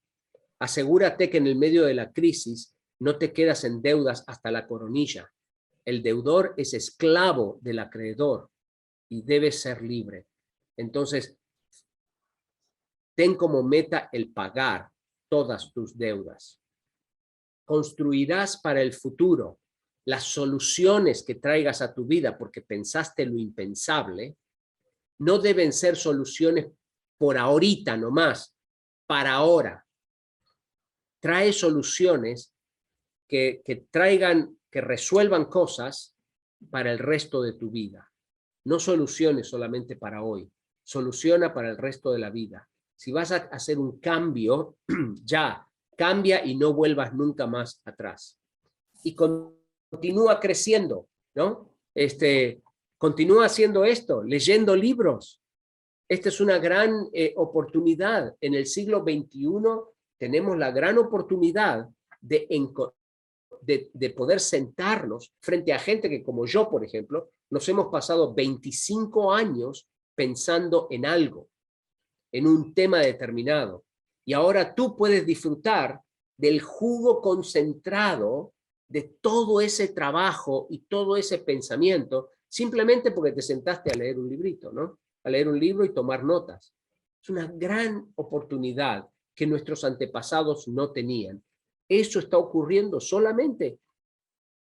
Asegúrate que en el medio de la crisis no te quedas en deudas hasta la coronilla. El deudor es esclavo del acreedor y debes ser libre. Entonces, ten como meta el pagar todas tus deudas. Construirás para el futuro las soluciones que traigas a tu vida porque pensaste lo impensable. No deben ser soluciones por ahorita nomás, para ahora. Trae soluciones que resuelvan cosas para el resto de tu vida. No soluciones solamente para hoy, soluciona para el resto de la vida. Si vas a hacer un cambio, ya, cambia y no vuelvas nunca más atrás. Y continúa creciendo, ¿no? Continúa haciendo esto, leyendo libros. Esta es una gran oportunidad. En el siglo XXI tenemos la gran oportunidad de poder sentarnos frente a gente que, como yo, por ejemplo, nos hemos pasado 25 años pensando en algo, en un tema determinado. Y ahora tú puedes disfrutar del jugo concentrado de todo ese trabajo y todo ese pensamiento, simplemente porque te sentaste a leer un librito, ¿no? A leer un libro y tomar notas. Es una gran oportunidad que nuestros antepasados no tenían. Eso está ocurriendo solamente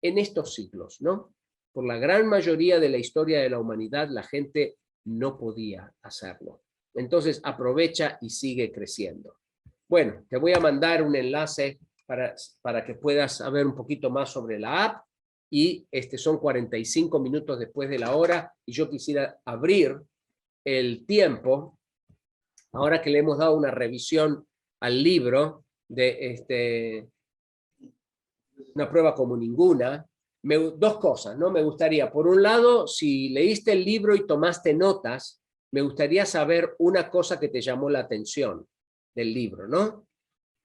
en estos siglos, ¿no? Por la gran mayoría de la historia de la humanidad, la gente no podía hacerlo. Entonces, aprovecha y sigue creciendo. Bueno, te voy a mandar un enlace para que puedas saber un poquito más sobre la app, y son 45 minutos después de la hora, y yo quisiera abrir el tiempo, ahora que le hemos dado una revisión al libro de una prueba como ninguna. Dos cosas, ¿no? Me gustaría, por un lado, si leíste el libro y tomaste notas, me gustaría saber una cosa que te llamó la atención del libro, ¿no?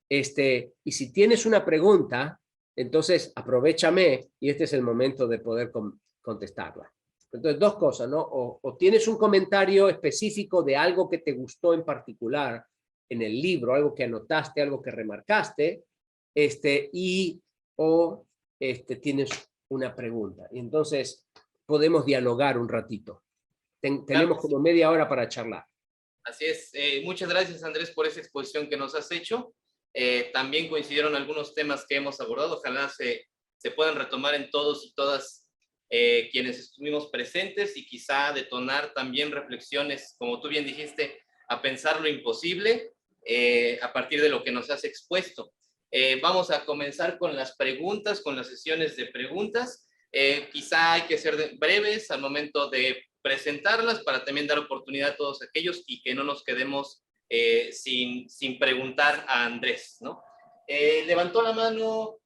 Y si tienes una pregunta, entonces aprovéchame y este es el momento de poder contestarla. Entonces, dos cosas, ¿no? O tienes un comentario específico de algo que te gustó en particular en el libro, algo que anotaste, algo que remarcaste, o tienes una pregunta. Y entonces podemos dialogar un ratito. Tenemos como media hora para charlar. Así es. Muchas gracias, Andrés, por esa exposición que nos has hecho. También coincidieron algunos temas que hemos abordado. Ojalá se puedan retomar en todos y todas quienes estuvimos presentes, y quizá detonar también reflexiones, como tú bien dijiste, a pensar lo imposible a partir de lo que nos has expuesto. Vamos a comenzar con las preguntas, con las sesiones de preguntas. Quizá hay que ser breves al momento de presentarlas para también dar oportunidad a todos aquellos y que no nos quedemos sin preguntar a Andrés, ¿no? Levantó la mano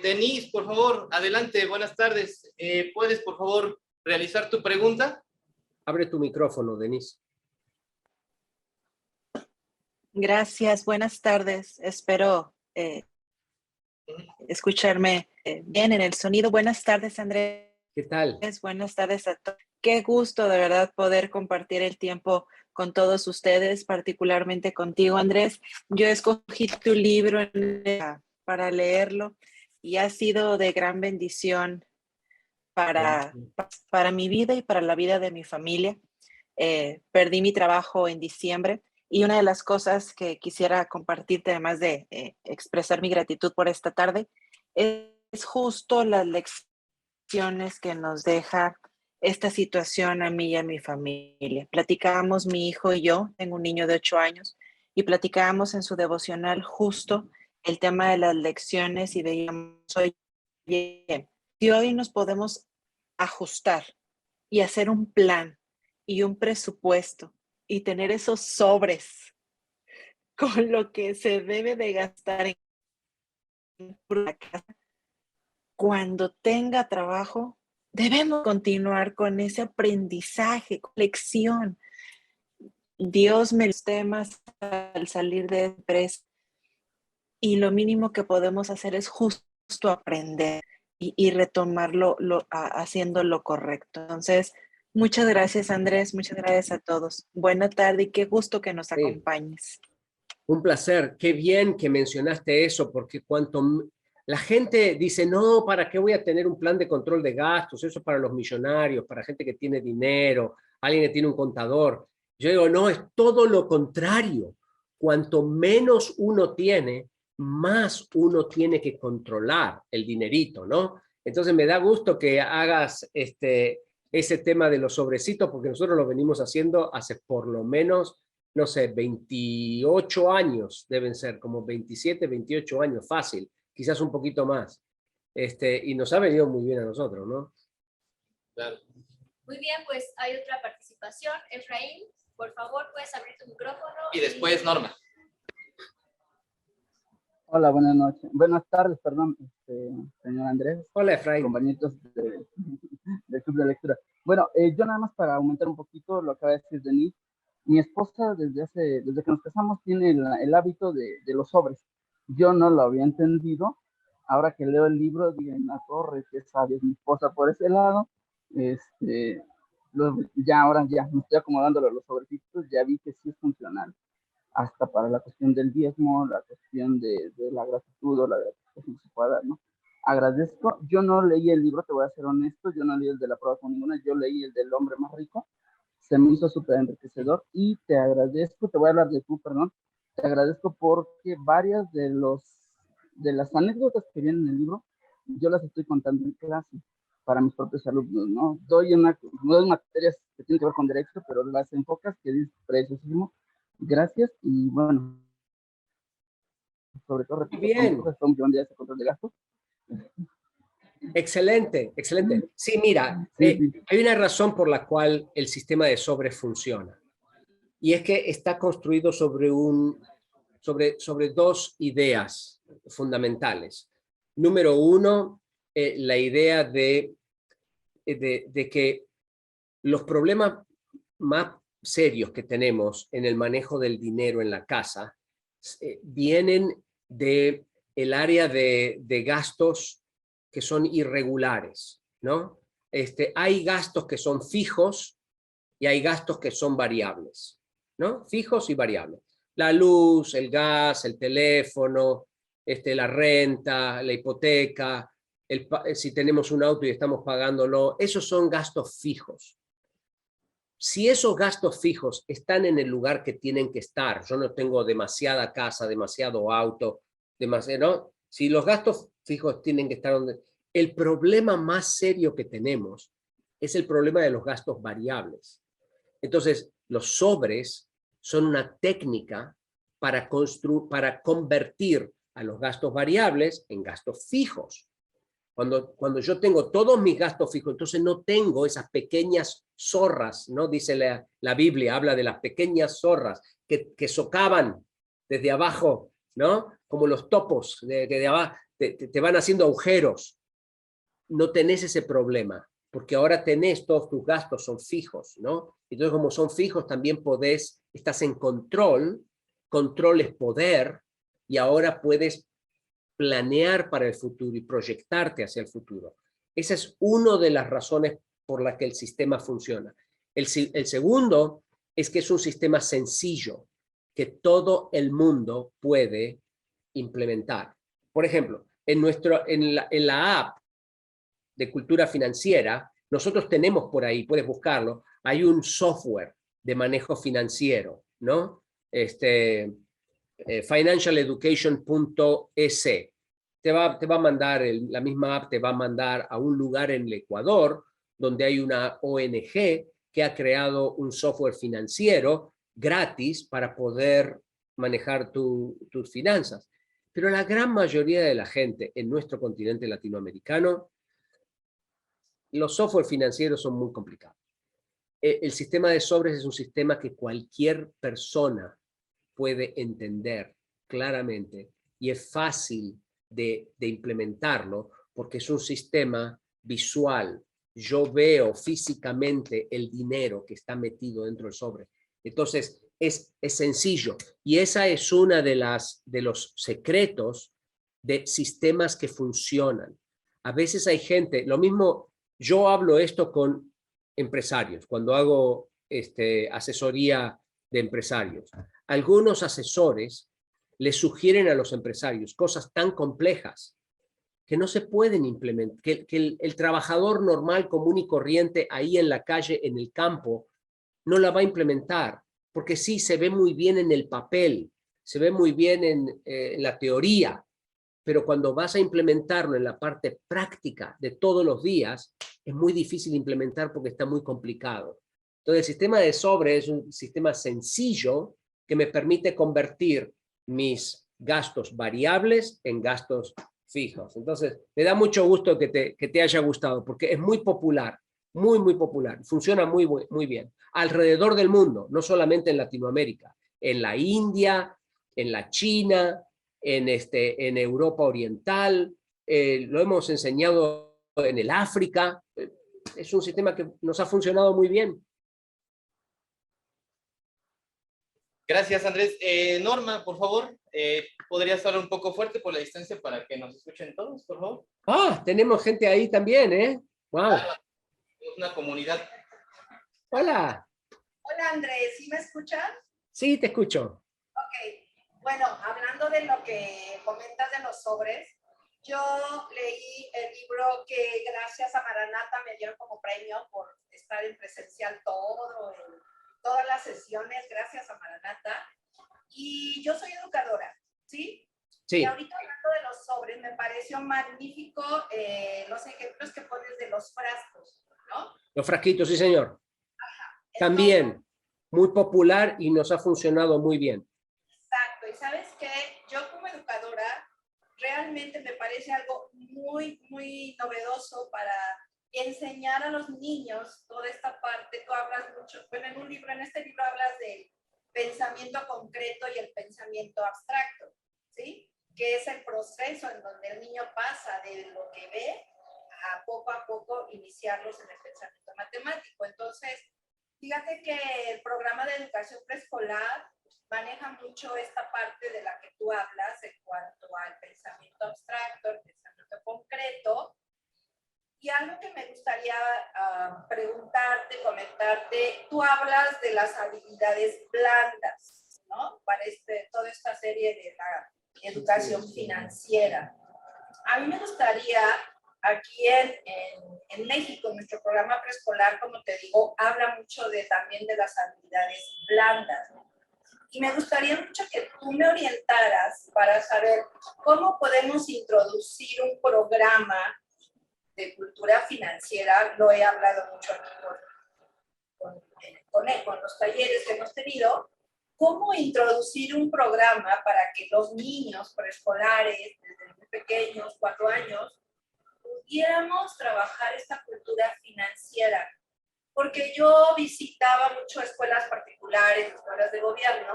Denise, por favor, adelante, buenas tardes. ¿Puedes, por favor, realizar tu pregunta? Abre tu micrófono, Denise. Gracias, buenas tardes. Espero escucharme bien en el sonido. Buenas tardes, Andrés. ¿Qué tal? Buenas tardes a todos. Qué gusto de verdad poder compartir el tiempo con todos ustedes, particularmente contigo, Andrés. Yo escogí tu libro para leerlo y ha sido de gran bendición para mi vida y para la vida de mi familia. Perdí mi trabajo en diciembre y una de las cosas que quisiera compartirte, además de expresar mi gratitud por esta tarde, es justo las lecciones que nos deja esta situación a mí y a mi familia. Platicábamos mi hijo y yo, tengo un niño de 8 años, y platicábamos en su devocional justo el tema de las lecciones y veíamos, oye, si hoy nos podemos ajustar y hacer un plan y un presupuesto y tener esos sobres con lo que se debe de gastar en la casa, cuando tenga trabajo, debemos continuar con ese aprendizaje, lección. Dios me los temas al salir de empresa y lo mínimo que podemos hacer es justo aprender y retomarlo haciendo lo correcto. Entonces, muchas gracias, Andrés, muchas gracias a todos. Buena tarde y qué gusto que nos acompañes. Un placer, qué bien que mencionaste eso, porque la gente dice, no, ¿para qué voy a tener un plan de control de gastos? Eso es para los millonarios, para gente que tiene dinero, alguien que tiene un contador. Yo digo, no, es todo lo contrario. Cuanto menos uno tiene, más uno tiene que controlar el dinerito, ¿no? Entonces me da gusto que hagas ese tema de los sobrecitos, porque nosotros lo venimos haciendo hace por lo menos, no sé, 28 años, deben ser como 27, 28 años, fácil, quizás un poquito más. Y nos ha venido muy bien a nosotros, ¿no? Claro. Muy bien, pues hay otra participación. Efraín, por favor, puedes abrir tu micrófono. Y después Norma. Hola, buenas noches. Buenas tardes, perdón, señor Andrés. Hola, Efraín. Compañeros del Club de Lectura. Bueno, yo nada más para aumentar un poquito lo que acaba de decir Denise. Mi esposa desde que nos casamos tiene el hábito de los sobres. Yo no lo había entendido. Ahora que leo el libro, digo, la torre, que sabia es mi esposa por ese lado. Ahora ya me estoy acomodando los sobrecitos, ya vi que sí es funcional. Hasta para la cuestión del diezmo, la cuestión de la gratitud o la gratificación que se pueda dar, ¿no? Agradezco. Yo no leí el libro, te voy a ser honesto, yo no leí el de la prueba con ninguna, yo leí el del hombre más rico. Se me hizo súper enriquecedor y te agradezco, te voy a hablar de tú, perdón, te agradezco porque varias de las anécdotas que vienen en el libro, yo las estoy contando en clase para mis propios alumnos, ¿no? Doy materias que tienen que ver con derecho, pero las enfocas que dices preciosísimo. Gracias y bueno, sobre todo, repito, bien. Ese control de gastos. Excelente, excelente. Sí, mira, hay una razón por la cual el sistema de sobres funciona. Y es que está construido sobre dos ideas fundamentales. Número uno, la idea de que los problemas más serios que tenemos en el manejo del dinero en la casa vienen del área de gastos que son irregulares, ¿no? Hay gastos que son fijos y hay gastos que son variables, ¿no? Fijos y variables. La luz, el gas, el teléfono, la renta, la hipoteca, si tenemos un auto y estamos pagándolo, esos son gastos fijos. Si esos gastos fijos están en el lugar que tienen que estar, yo no tengo demasiada casa, demasiado auto, ¿no? Si los gastos fijos tienen que estar donde... El problema más serio que tenemos es el problema de los gastos variables. Entonces, los sobres son una técnica para convertir a los gastos variables en gastos fijos. Cuando yo tengo todos mis gastos fijos, entonces no tengo esas pequeñas zorras, ¿no? Dice la Biblia, habla de las pequeñas zorras que socavan desde abajo, ¿no? Como los topos, de abajo, te van haciendo agujeros. No tenés ese problema, porque ahora todos tus gastos son fijos, ¿no? Entonces, como son fijos, también estás en control es poder, y ahora puedes planear para el futuro y proyectarte hacia el futuro. Esa es una de las razones por las que el sistema funciona. El segundo es que es un sistema sencillo que todo el mundo puede implementar. Por ejemplo, en la app de cultura financiera, nosotros tenemos por ahí, puedes buscarlo, hay un software de manejo financiero, ¿no? Financialeducation.es. Te va a mandar, la misma app te va a mandar a un lugar en el Ecuador donde hay una ONG que ha creado un software financiero gratis para poder manejar tus finanzas. Pero la gran mayoría de la gente en nuestro continente latinoamericano, los software financieros son muy complicados. El sistema de sobres es un sistema que cualquier persona puede entender claramente y es fácil de implementarlo porque es un sistema visual. Yo veo físicamente el dinero que está metido dentro del sobre. Entonces, es sencillo. Y esa es una de los secretos de sistemas que funcionan. A veces hay gente, lo mismo, yo hablo esto con empresarios, cuando hago asesoría de empresarios. Algunos asesores les sugieren a los empresarios cosas tan complejas que no se pueden implementar, que el trabajador normal, común y corriente ahí en la calle, en el campo, no la va a implementar, porque sí, se ve muy bien en el papel, se ve muy bien en la teoría, pero cuando vas a implementarlo en la parte práctica de todos los días, es muy difícil implementar porque está muy complicado. Entonces, el sistema de sobre es un sistema sencillo que me permite convertir mis gastos variables en gastos fijos. Entonces, me da mucho gusto que te haya gustado, porque es muy popular, muy popular. Funciona muy bien. Alrededor del mundo, no solamente en Latinoamérica, en la India, en la China, en Europa Oriental, lo hemos enseñado en el África. Es un sistema que nos ha funcionado muy bien. Gracias, Andrés. Norma, por favor, ¿podrías hablar un poco fuerte por la distancia para que nos escuchen todos, por favor? Ah, tenemos gente ahí también, ¿eh? Wow. Es una comunidad. Hola. Hola, Andrés, ¿sí me escuchan? Sí, te escucho. Ok, bueno, hablando de lo que comentas de los sobres, yo leí el libro que gracias a Maranata me dieron como premio por estar en presencial todas las sesiones, gracias a Maranata. Y yo soy educadora, ¿sí? Sí. Y ahorita hablando de los sobres, me pareció magnífico los ejemplos que pones de los frascos, ¿no? Los frasquitos, sí, señor. Ajá. También, muy popular y nos ha funcionado muy bien. Exacto, y ¿sabes qué? Yo como educadora realmente me parece algo muy novedoso para enseñar a los niños toda esta parte. Tú hablas mucho, bueno, en este libro hablas del pensamiento concreto y el pensamiento abstracto, ¿sí? Que es el proceso en donde el niño pasa de lo que ve a poco iniciarlos en el pensamiento matemático. Entonces, fíjate que el programa de educación preescolar maneja mucho esta parte de la que tú hablas en cuanto al pensamiento abstracto, el pensamiento concreto. Y algo que me gustaría preguntarte, comentarte, tú hablas de las habilidades blandas, ¿no? Para toda esta serie de la educación financiera. A mí me gustaría, aquí en México, nuestro programa preescolar, como te digo, habla mucho también de las habilidades blandas, ¿no? Y me gustaría mucho que tú me orientaras para saber cómo podemos introducir un programa de cultura financiera. Lo he hablado mucho aquí con los talleres que hemos tenido, cómo introducir un programa para que los niños preescolares, desde muy pequeños, 4 años, pudiéramos trabajar esta cultura financiera. Porque yo visitaba mucho escuelas particulares, escuelas de gobierno.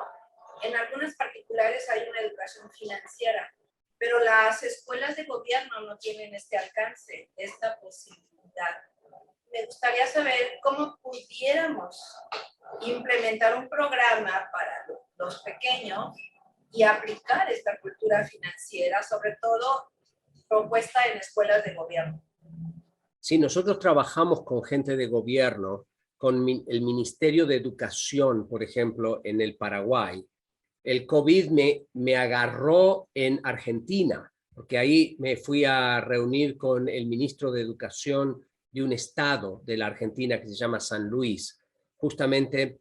En algunas particulares hay una educación financiera, pero las escuelas de gobierno no tienen este alcance, esta posibilidad. Me gustaría saber cómo pudiéramos implementar un programa para los pequeños y aplicar esta cultura financiera, sobre todo propuesta en escuelas de gobierno. Sí, nosotros trabajamos con gente de gobierno, con el Ministerio de Educación, por ejemplo, en el Paraguay. El COVID me agarró en Argentina, porque ahí me fui a reunir con el ministro de Educación de un estado de la Argentina que se llama San Luis, justamente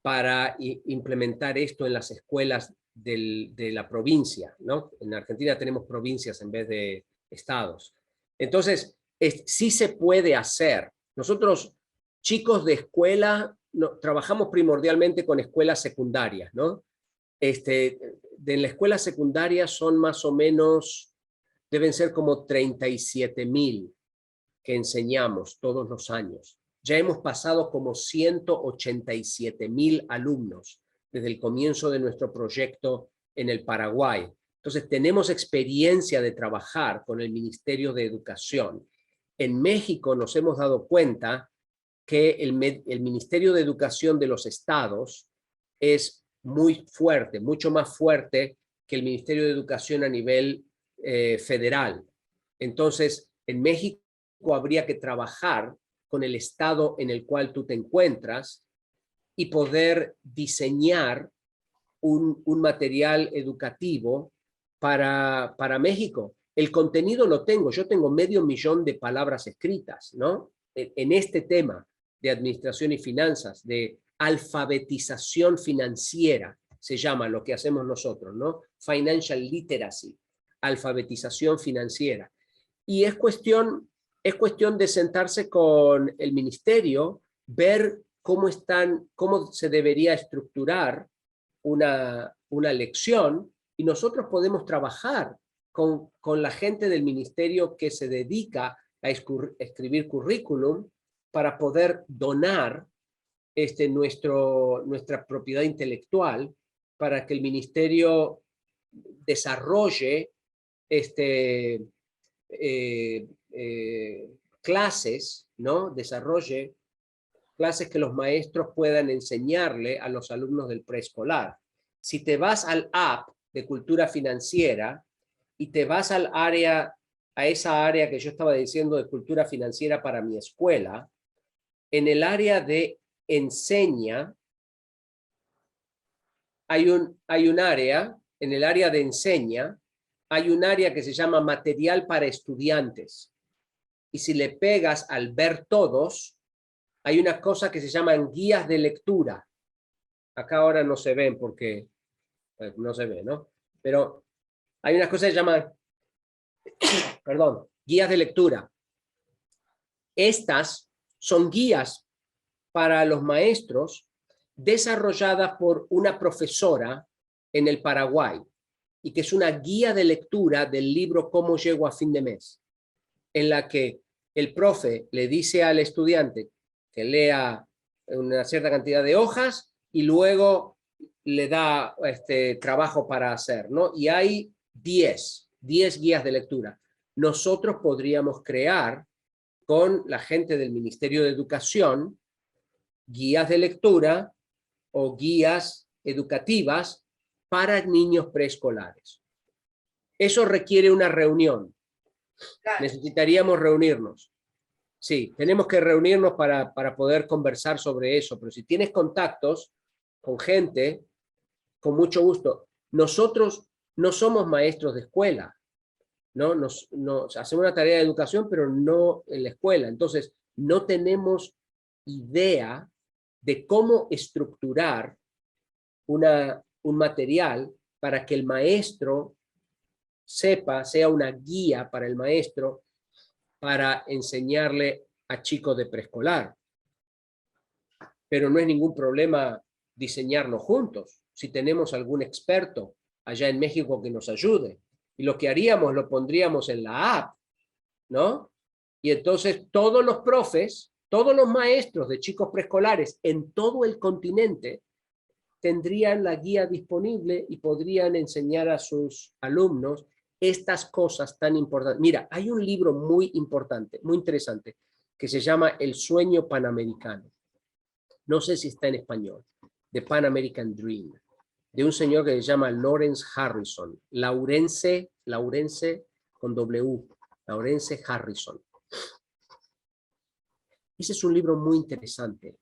para implementar esto en las escuelas de la provincia, ¿no? En Argentina tenemos provincias en vez de estados. Entonces, sí se puede hacer. Nosotros, chicos de escuela, trabajamos primordialmente con escuelas secundarias, ¿no? De la escuela secundaria son más o menos, deben ser como 37,000 que enseñamos todos los años. Ya hemos pasado como 187,000 alumnos desde el comienzo de nuestro proyecto en el Paraguay. Entonces tenemos experiencia de trabajar con el Ministerio de Educación. En México nos hemos dado cuenta que el Ministerio de Educación de los estados es muy fuerte, mucho más fuerte que el Ministerio de Educación a nivel federal. Entonces, en México habría que trabajar con el estado en el cual tú te encuentras y poder diseñar un material educativo para México. El contenido lo tengo, yo tengo 500,000 de palabras escritas, ¿no? En este tema de administración y finanzas, de alfabetización financiera, se llama lo que hacemos nosotros, ¿no? Financial literacy, alfabetización financiera. Y es cuestión de sentarse con el ministerio, ver cómo se debería estructurar una lección, y nosotros podemos trabajar con la gente del ministerio que se dedica a escribir currículum para poder donar nuestra propiedad intelectual para que el ministerio desarrolle clases, ¿no? Desarrolle clases que los maestros puedan enseñarle a los alumnos del preescolar. Si te vas al app de cultura financiera y te vas a esa área que yo estaba diciendo de cultura financiera para mi escuela, en el área de enseña, hay un área, en el área de enseña, hay un área que se llama material para estudiantes. Y si le pegas al ver todos, hay una cosa que se llaman guías de lectura. Acá ahora no se ven porque no se ve, ¿no? Pero hay una cosa que se llama, perdón, guías de lectura. Estas son guías para los maestros desarrolladas por una profesora en el Paraguay, y que es una guía de lectura del libro Cómo llego a fin de mes, en la que el profe le dice al estudiante que lea una cierta cantidad de hojas y luego le da trabajo para hacer, ¿no? Y hay 10 guías de lectura. Nosotros podríamos crear con la gente del Ministerio de Educación guías de lectura o guías educativas para niños preescolares. Eso requiere una reunión. Necesitaríamos reunirnos. Sí, tenemos que reunirnos para poder conversar sobre eso, pero si tienes contactos con gente, con mucho gusto. Nosotros no somos maestros de escuela, ¿no? Nos hacemos una tarea de educación, pero no en la escuela. Entonces, no tenemos idea de cómo estructurar un material para que el maestro sea una guía para el maestro para enseñarle a chicos de preescolar. Pero no es ningún problema diseñarlo juntos. si tenemos algún experto allá en México que nos ayude. Y lo que haríamos, lo pondríamos en la app, ¿no? Y entonces todos los profes, todos los maestros de chicos preescolares en todo el continente tendrían la guía disponible y podrían enseñar a sus alumnos estas cosas tan importantes. Mira, hay un libro muy importante, muy interesante, que se llama El sueño panamericano. No sé si está en español. The Pan American Dream, de un señor que se llama Lawrence Harrison. Lawrence con W, Lawrence Harrison. Ese es un libro muy interesante,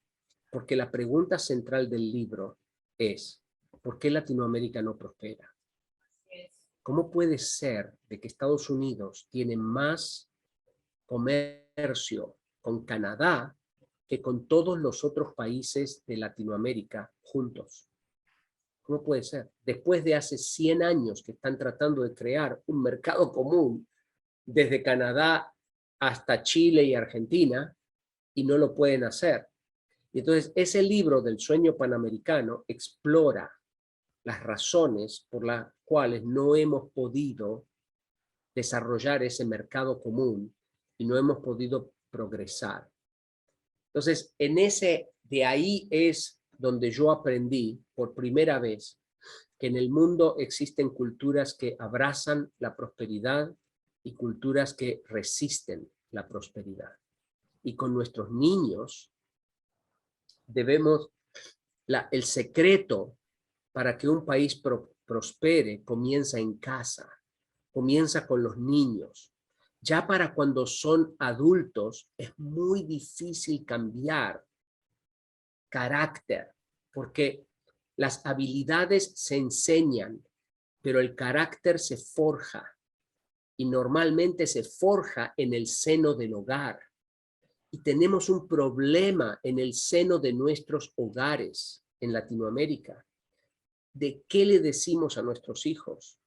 porque la pregunta central del libro es, ¿por qué Latinoamérica no prospera? ¿Cómo puede ser de que Estados Unidos tiene más comercio con Canadá que con todos los otros países de Latinoamérica juntos? ¿Cómo puede ser? Después de hace 100 años que están tratando de crear un mercado común desde Canadá hasta Chile y Argentina, y no lo pueden hacer. Y entonces ese libro del sueño panamericano explora las razones por las cuales no hemos podido desarrollar ese mercado común y no hemos podido progresar. Entonces, de ahí es donde yo aprendí por primera vez que en el mundo existen culturas que abrazan la prosperidad y culturas que resisten la prosperidad. Y con nuestros niños debemos, el secreto para que un país prospere comienza en casa, comienza con los niños. Ya para cuando son adultos es muy difícil cambiar carácter, porque las habilidades se enseñan, pero el carácter se forja, y normalmente se forja en el seno del hogar. Y tenemos un problema en el seno de nuestros hogares en Latinoamérica. ¿De qué le decimos a nuestros hijos?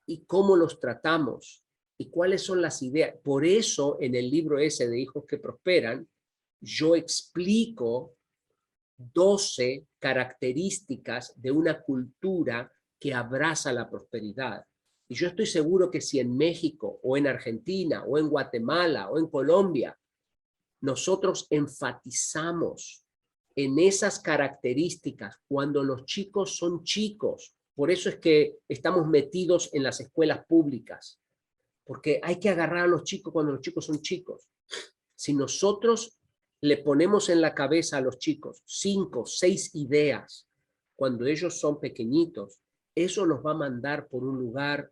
¿Y cómo los tratamos? ¿Y cuáles son las ideas? Por eso en el libro ese de Hijos que Prosperan, yo explico 12 características de una cultura que abraza la prosperidad. Y yo estoy seguro que si en México o en Argentina o en Guatemala o en Colombia nosotros enfatizamos en esas características cuando los chicos son chicos, por eso es que estamos metidos en las escuelas públicas, porque hay que agarrar a los chicos cuando los chicos son chicos. Si nosotros le ponemos en la cabeza a los chicos 5, 6 ideas cuando ellos son pequeñitos, eso los va a mandar por un lugar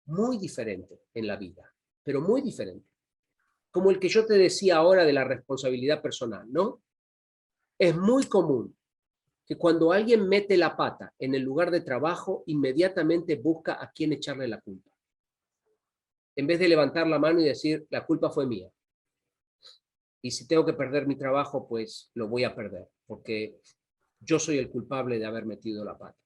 muy diferente en la vida, pero muy diferente. Como el que yo te decía ahora de la responsabilidad personal, ¿no? Es muy común que cuando alguien mete la pata en el lugar de trabajo, inmediatamente busca a quién echarle la culpa. En vez de levantar la mano y decir, la culpa fue mía. Y si tengo que perder mi trabajo, pues lo voy a perder, porque yo soy el culpable de haber metido la pata.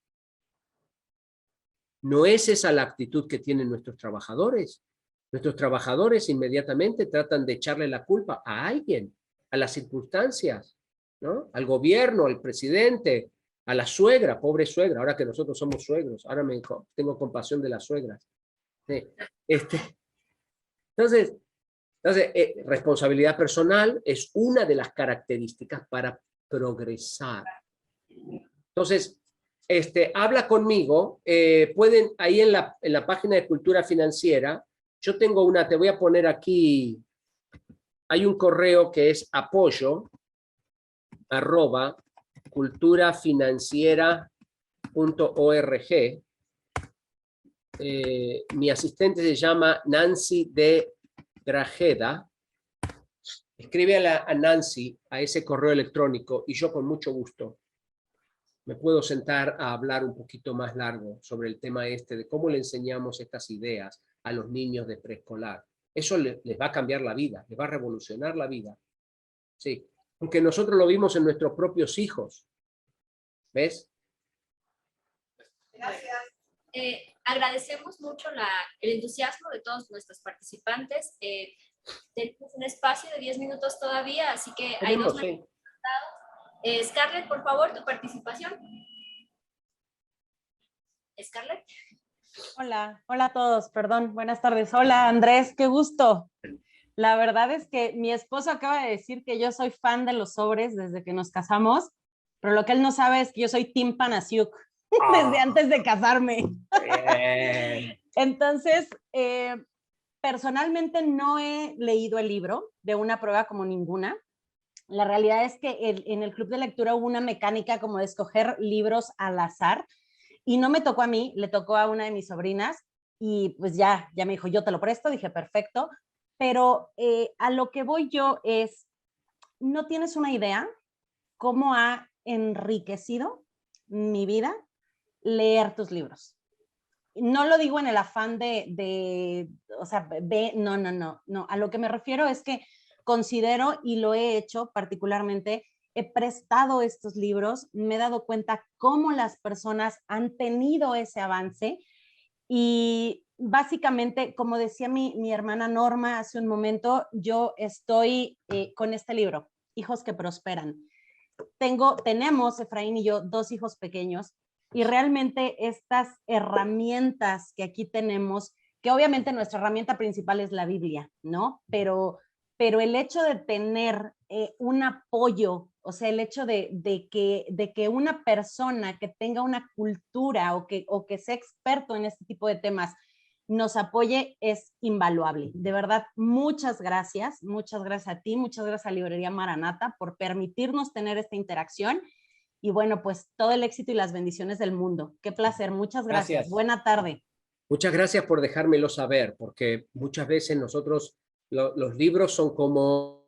No es esa la actitud que tienen nuestros trabajadores. Nuestros trabajadores inmediatamente tratan de echarle la culpa a alguien, a las circunstancias, ¿no? Al gobierno, al presidente, a la suegra, pobre suegra, ahora que nosotros somos suegros, ahora tengo compasión de las suegras. Sí. Entonces, responsabilidad personal es una de las características para progresar. Entonces, habla conmigo, pueden, ahí en la página de Cultura Financiera, yo tengo te voy a poner aquí, hay un correo que es apoyo@culturafinanciera.org. Mi asistente se llama Nancy de Grajeda. Escribe a Nancy a ese correo electrónico y yo con mucho gusto me puedo sentar a hablar un poquito más largo sobre el tema de cómo le enseñamos estas ideas a los niños de preescolar. Eso les va a cambiar la vida, les va a revolucionar la vida. Sí, porque nosotros lo vimos en nuestros propios hijos. ¿Ves? Gracias. Agradecemos mucho el entusiasmo de todos nuestros participantes. Tenemos un espacio de 10 minutos todavía, así que hay dos. Sí. Scarlett, por favor, tu participación. Scarlett. Hola, hola a todos, perdón, buenas tardes. Hola Andrés, qué gusto. La verdad es que mi esposo acaba de decir que yo soy fan de los sobres desde que nos casamos, pero lo que él no sabe es que yo soy Team Panasiuk desde antes de casarme. Entonces, personalmente no he leído el libro de Una prueba como ninguna. La realidad es que en el club de lectura hubo una mecánica como de escoger libros al azar y no me tocó a mí, le tocó a una de mis sobrinas y pues ya me dijo, yo te lo presto, dije perfecto, pero a lo que voy yo es, no tienes una idea cómo ha enriquecido mi vida leer tus libros. No lo digo en el afán o sea, no. A lo que me refiero es que considero, y lo he hecho particularmente, he prestado estos libros, me he dado cuenta cómo las personas han tenido ese avance y básicamente, como decía mi hermana Norma hace un momento, yo estoy con este libro, Hijos que Prosperan. Tenemos, Efraín y yo, 2 hijos pequeños y realmente estas herramientas que aquí tenemos, que obviamente nuestra herramienta principal es la Biblia, ¿no? Pero el hecho de tener un apoyo, o sea, el hecho de que una persona que tenga una cultura o que sea experto en este tipo de temas nos apoye es invaluable. De verdad, muchas gracias a ti, muchas gracias a Librería Maranata por permitirnos tener esta interacción y bueno, pues todo el éxito y las bendiciones del mundo. Qué placer, muchas gracias. Buena tarde. Muchas gracias por dejármelo saber, porque muchas veces nosotros, los libros son como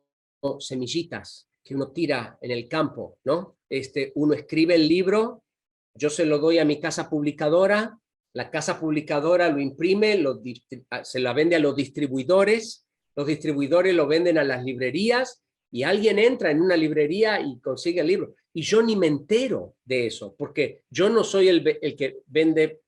semillitas que uno tira en el campo, ¿no? Uno escribe el libro, yo se lo doy a mi casa publicadora, la casa publicadora lo imprime, se la vende a los distribuidores lo venden a las librerías y alguien entra en una librería y consigue el libro. Y yo ni me entero de eso, porque yo no soy el que vende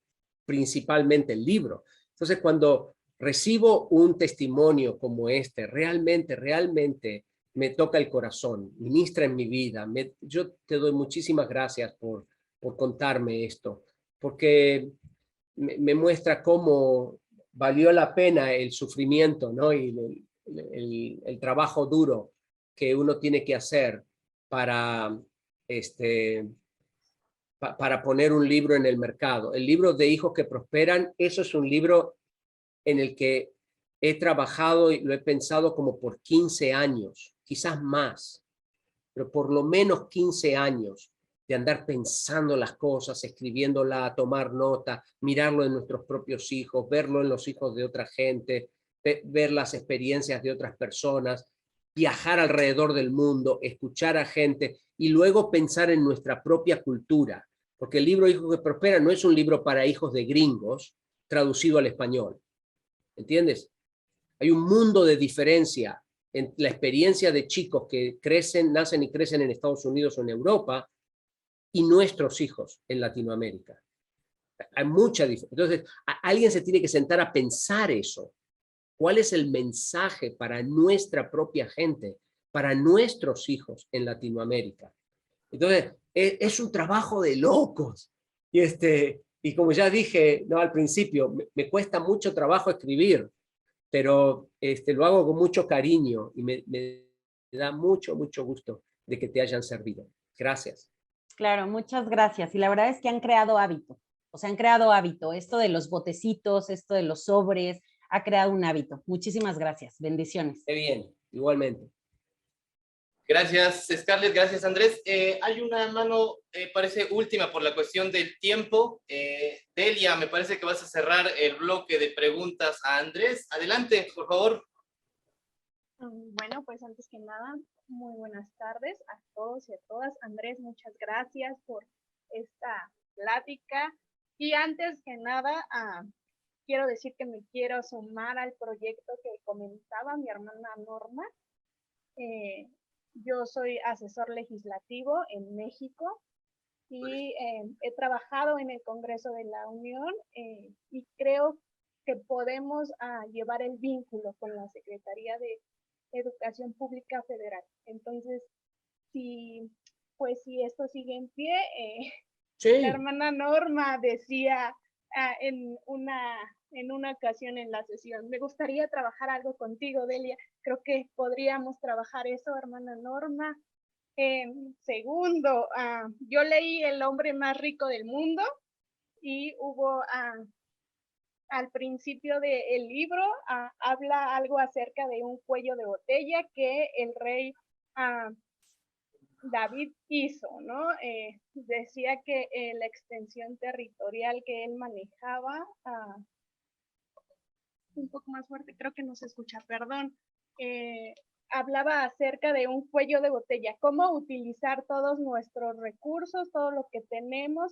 principalmente el libro. Entonces, cuando recibo un testimonio como este, realmente me toca el corazón, ministra en mi vida. Yo te doy muchísimas gracias por contarme esto, porque me muestra cómo valió la pena el sufrimiento, ¿no? Y el trabajo duro que uno tiene que hacer para, para poner un libro en el mercado. El libro de Hijos que Prosperan, eso es un libro en el que he trabajado y lo he pensado como por 15 años, quizás más, pero por lo menos 15 años de andar pensando las cosas, escribiéndola, tomar nota, mirarlo en nuestros propios hijos, verlo en los hijos de otra gente, ver las experiencias de otras personas, viajar alrededor del mundo, escuchar a gente y luego pensar en nuestra propia cultura. Porque el libro Hijos que Prosperan no es un libro para hijos de gringos traducido al español. ¿Entiendes? Hay un mundo de diferencia en la experiencia de chicos que nacen y crecen en Estados Unidos o en Europa y nuestros hijos en Latinoamérica. Hay mucha diferencia. Entonces, alguien se tiene que sentar a pensar eso. ¿Cuál es el mensaje para nuestra propia gente, para nuestros hijos en Latinoamérica? Entonces, es un trabajo de locos. Y como ya dije, ¿no? Al principio, me cuesta mucho trabajo escribir, pero lo hago con mucho cariño y me da mucho gusto de que te hayan servido. Gracias. Claro, muchas gracias. Y la verdad es que han creado hábito. O sea, han creado hábito. Esto de los botecitos, esto de los sobres, ha creado un hábito. Muchísimas gracias. Bendiciones. Qué bien, igualmente. Gracias, Scarlett. Gracias, Andrés. Hay una mano, parece última por la cuestión del tiempo. Delia, me parece que vas a cerrar el bloque de preguntas a Andrés. Adelante, por favor. Bueno, pues antes que nada, muy buenas tardes a todos y a todas. Andrés, muchas gracias por esta plática. Y antes que nada, quiero decir que me quiero sumar al proyecto que comentaba mi hermana Norma. Yo soy asesor legislativo en México y he trabajado en el Congreso de la Unión y creo que podemos llevar el vínculo con la Secretaría de Educación Pública Federal. Entonces, si esto sigue en pie, sí. La hermana Norma decía en una ocasión en la sesión. Me gustaría trabajar algo contigo, Delia. Creo que podríamos trabajar eso, hermana Norma. Segundo, yo leí El hombre más rico del mundo y hubo al principio del libro habla algo acerca de un cuello de botella que el rey David hizo, ¿no? Decía que la extensión territorial que él manejaba, un poco más fuerte, creo que no se escucha, perdón, hablaba acerca de un cuello de botella, cómo utilizar todos nuestros recursos, todo lo que tenemos,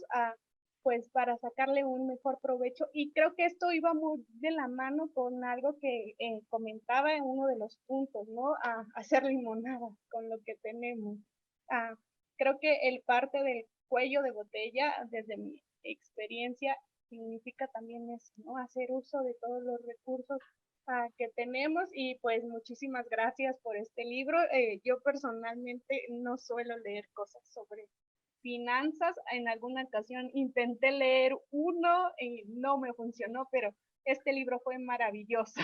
pues para sacarle un mejor provecho. Y creo que esto iba muy de la mano con algo que comentaba en uno de los puntos, ¿no? Hacer limonada con lo que tenemos. Creo que el parte del cuello de botella, desde mi experiencia, significa también eso, ¿no? Hacer uso de todos los recursos que tenemos. Y pues muchísimas gracias por este libro. Yo personalmente no suelo leer cosas sobre finanzas. En alguna ocasión intenté leer uno y no me funcionó, pero este libro fue maravilloso.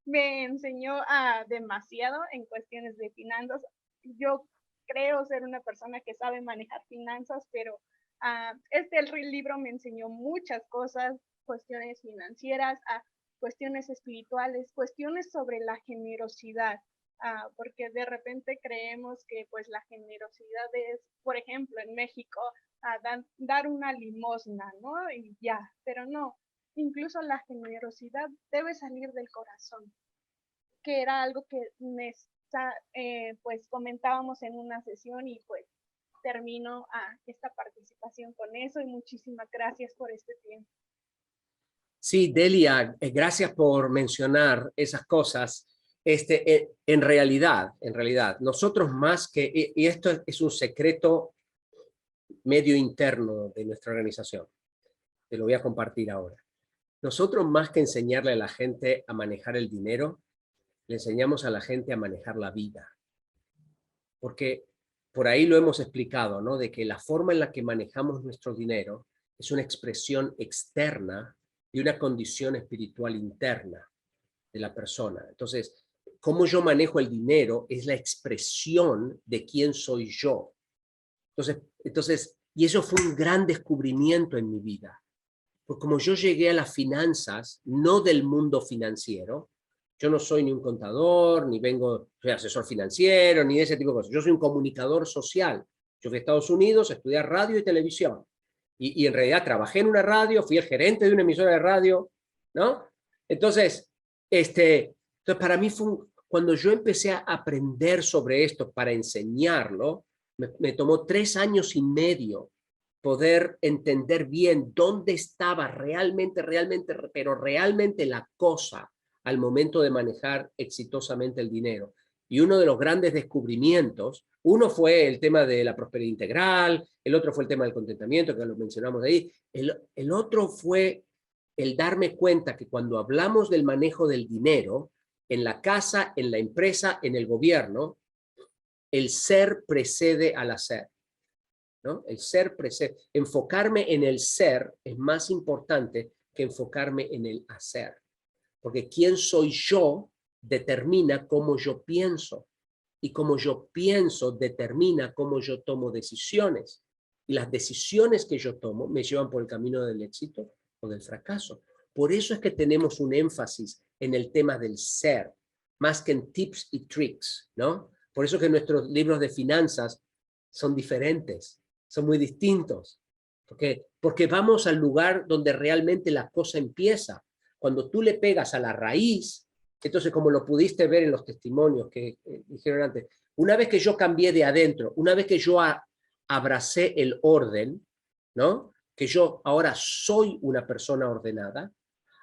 Me enseñó demasiado en cuestiones de finanzas. Yo creo ser una persona que sabe manejar finanzas, pero este libro me enseñó muchas cosas, cuestiones financieras, cuestiones espirituales, cuestiones sobre la generosidad, porque de repente creemos que pues la generosidad es, por ejemplo, en México, dar una limosna, ¿no? Y ya, pero no, incluso la generosidad debe salir del corazón, que era algo que pues comentábamos en una sesión. Y pues termino esta participación con eso, y muchísimas gracias por este tiempo. Sí, Delia, gracias por mencionar esas cosas. En realidad, nosotros más que, y esto es un secreto medio interno de nuestra organización, te lo voy a compartir ahora. Nosotros más que enseñarle a la gente a manejar el dinero, le enseñamos a la gente a manejar la vida. Porque por ahí lo hemos explicado, ¿no? De que la forma en la que manejamos nuestro dinero es una expresión externa de una condición espiritual interna de la persona. Entonces, cómo yo manejo el dinero es la expresión de quién soy yo. Entonces, y eso fue un gran descubrimiento en mi vida. Porque como yo llegué a las finanzas, no del mundo financiero, yo no soy ni un contador, ni soy asesor financiero, ni de ese tipo de cosas. Yo soy un comunicador social. Yo fui a Estados Unidos a estudiar radio y televisión. Y en realidad trabajé en una radio, fui el gerente de una emisora de radio, ¿no? Entonces para mí cuando yo empecé a aprender sobre esto para enseñarlo, me tomó 3 años y medio poder entender bien dónde estaba realmente la cosa al momento de manejar exitosamente el dinero. Y uno de los grandes descubrimientos, uno fue el tema de la prosperidad integral, el otro fue el tema del contentamiento, que lo mencionamos ahí, el otro fue el darme cuenta que cuando hablamos del manejo del dinero, en la casa, en la empresa, en el gobierno, el ser precede al hacer, ¿no? El ser precede. Enfocarme en el ser es más importante que enfocarme en el hacer. Porque quién soy yo determina cómo yo pienso. Y cómo yo pienso determina cómo yo tomo decisiones. Y las decisiones que yo tomo me llevan por el camino del éxito o del fracaso. Por eso es que tenemos un énfasis en el tema del ser, más que en tips y tricks, ¿no? Por eso que nuestros libros de finanzas son diferentes, son muy distintos. Porque vamos al lugar donde realmente la cosa empieza. Cuando tú le pegas a la raíz, entonces como lo pudiste ver en los testimonios que dijeron antes, una vez que yo cambié de adentro, una vez que yo abracé el orden, ¿no? Que yo ahora soy una persona ordenada,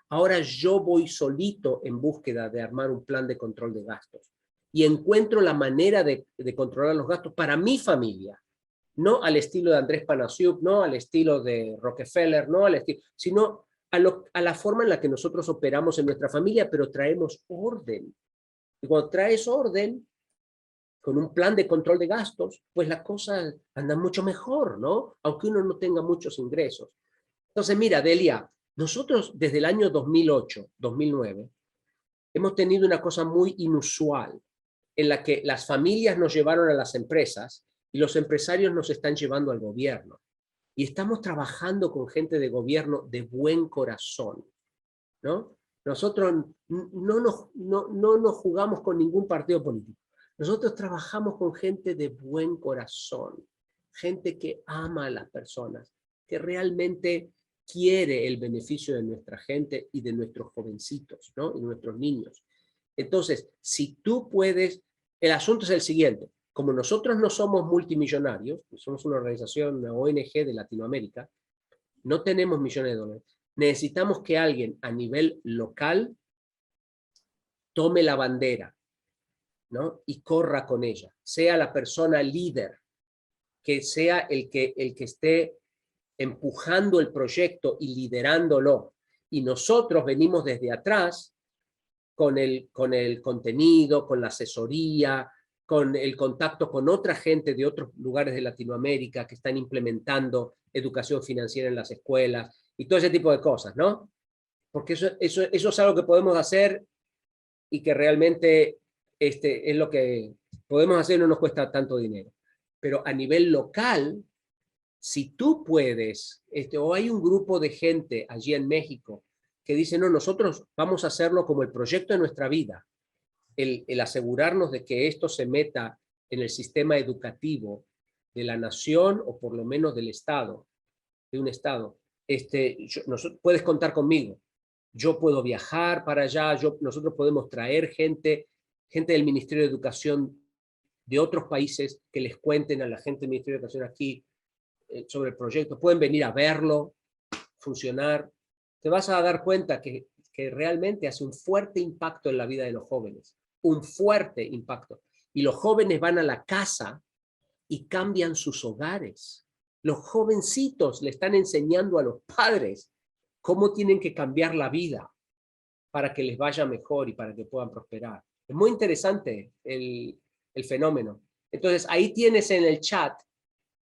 ahora yo voy solito en búsqueda de armar un plan de control de gastos y encuentro la manera de controlar los gastos para mi familia, no al estilo de Andrés Panasiuk, no al estilo de Rockefeller, no al estilo, sino a la forma en la que nosotros operamos en nuestra familia, pero traemos orden. Y cuando traes orden, con un plan de control de gastos, pues las cosas andan mucho mejor, ¿no? Aunque uno no tenga muchos ingresos. Entonces, mira, Delia, nosotros desde el año 2008, 2009, hemos tenido una cosa muy inusual, en la que las familias nos llevaron a las empresas y los empresarios nos están llevando al gobierno. Y estamos trabajando con gente de gobierno de buen corazón, ¿no? Nosotros no nos jugamos con ningún partido político. Nosotros trabajamos con gente de buen corazón, gente que ama a las personas, que realmente quiere el beneficio de nuestra gente y de nuestros jovencitos, ¿no? Y nuestros niños. Entonces, si tú puedes, el asunto es el siguiente: como nosotros no somos multimillonarios, somos una organización, una ONG de Latinoamérica, no tenemos millones de dólares, necesitamos que alguien a nivel local tome la bandera, ¿no? Y corra con ella, sea la persona líder, que sea el que esté empujando el proyecto y liderándolo. Y nosotros venimos desde atrás con el contenido, con la asesoría, con el contacto con otra gente de otros lugares de Latinoamérica que están implementando educación financiera en las escuelas y todo ese tipo de cosas, ¿no? Porque eso es algo que podemos hacer y que realmente es lo que podemos hacer, no nos cuesta tanto dinero. Pero a nivel local, si tú puedes, o hay un grupo de gente allí en México que dice, no, nosotros vamos a hacerlo como el proyecto de nuestra vida, el asegurarnos de que esto se meta en el sistema educativo de la nación o por lo menos del Estado, de un Estado, puedes contar conmigo. Yo puedo viajar para allá, nosotros podemos traer gente del Ministerio de Educación de otros países que les cuenten a la gente del Ministerio de Educación aquí sobre el proyecto. Pueden venir a verlo, funcionar. Te vas a dar cuenta que realmente hace un fuerte impacto en la vida de los jóvenes. Un fuerte impacto. Y los jóvenes van a la casa y cambian sus hogares. Los jovencitos le están enseñando a los padres cómo tienen que cambiar la vida para que les vaya mejor y para que puedan prosperar. Es muy interesante el fenómeno. Entonces, ahí tienes en el chat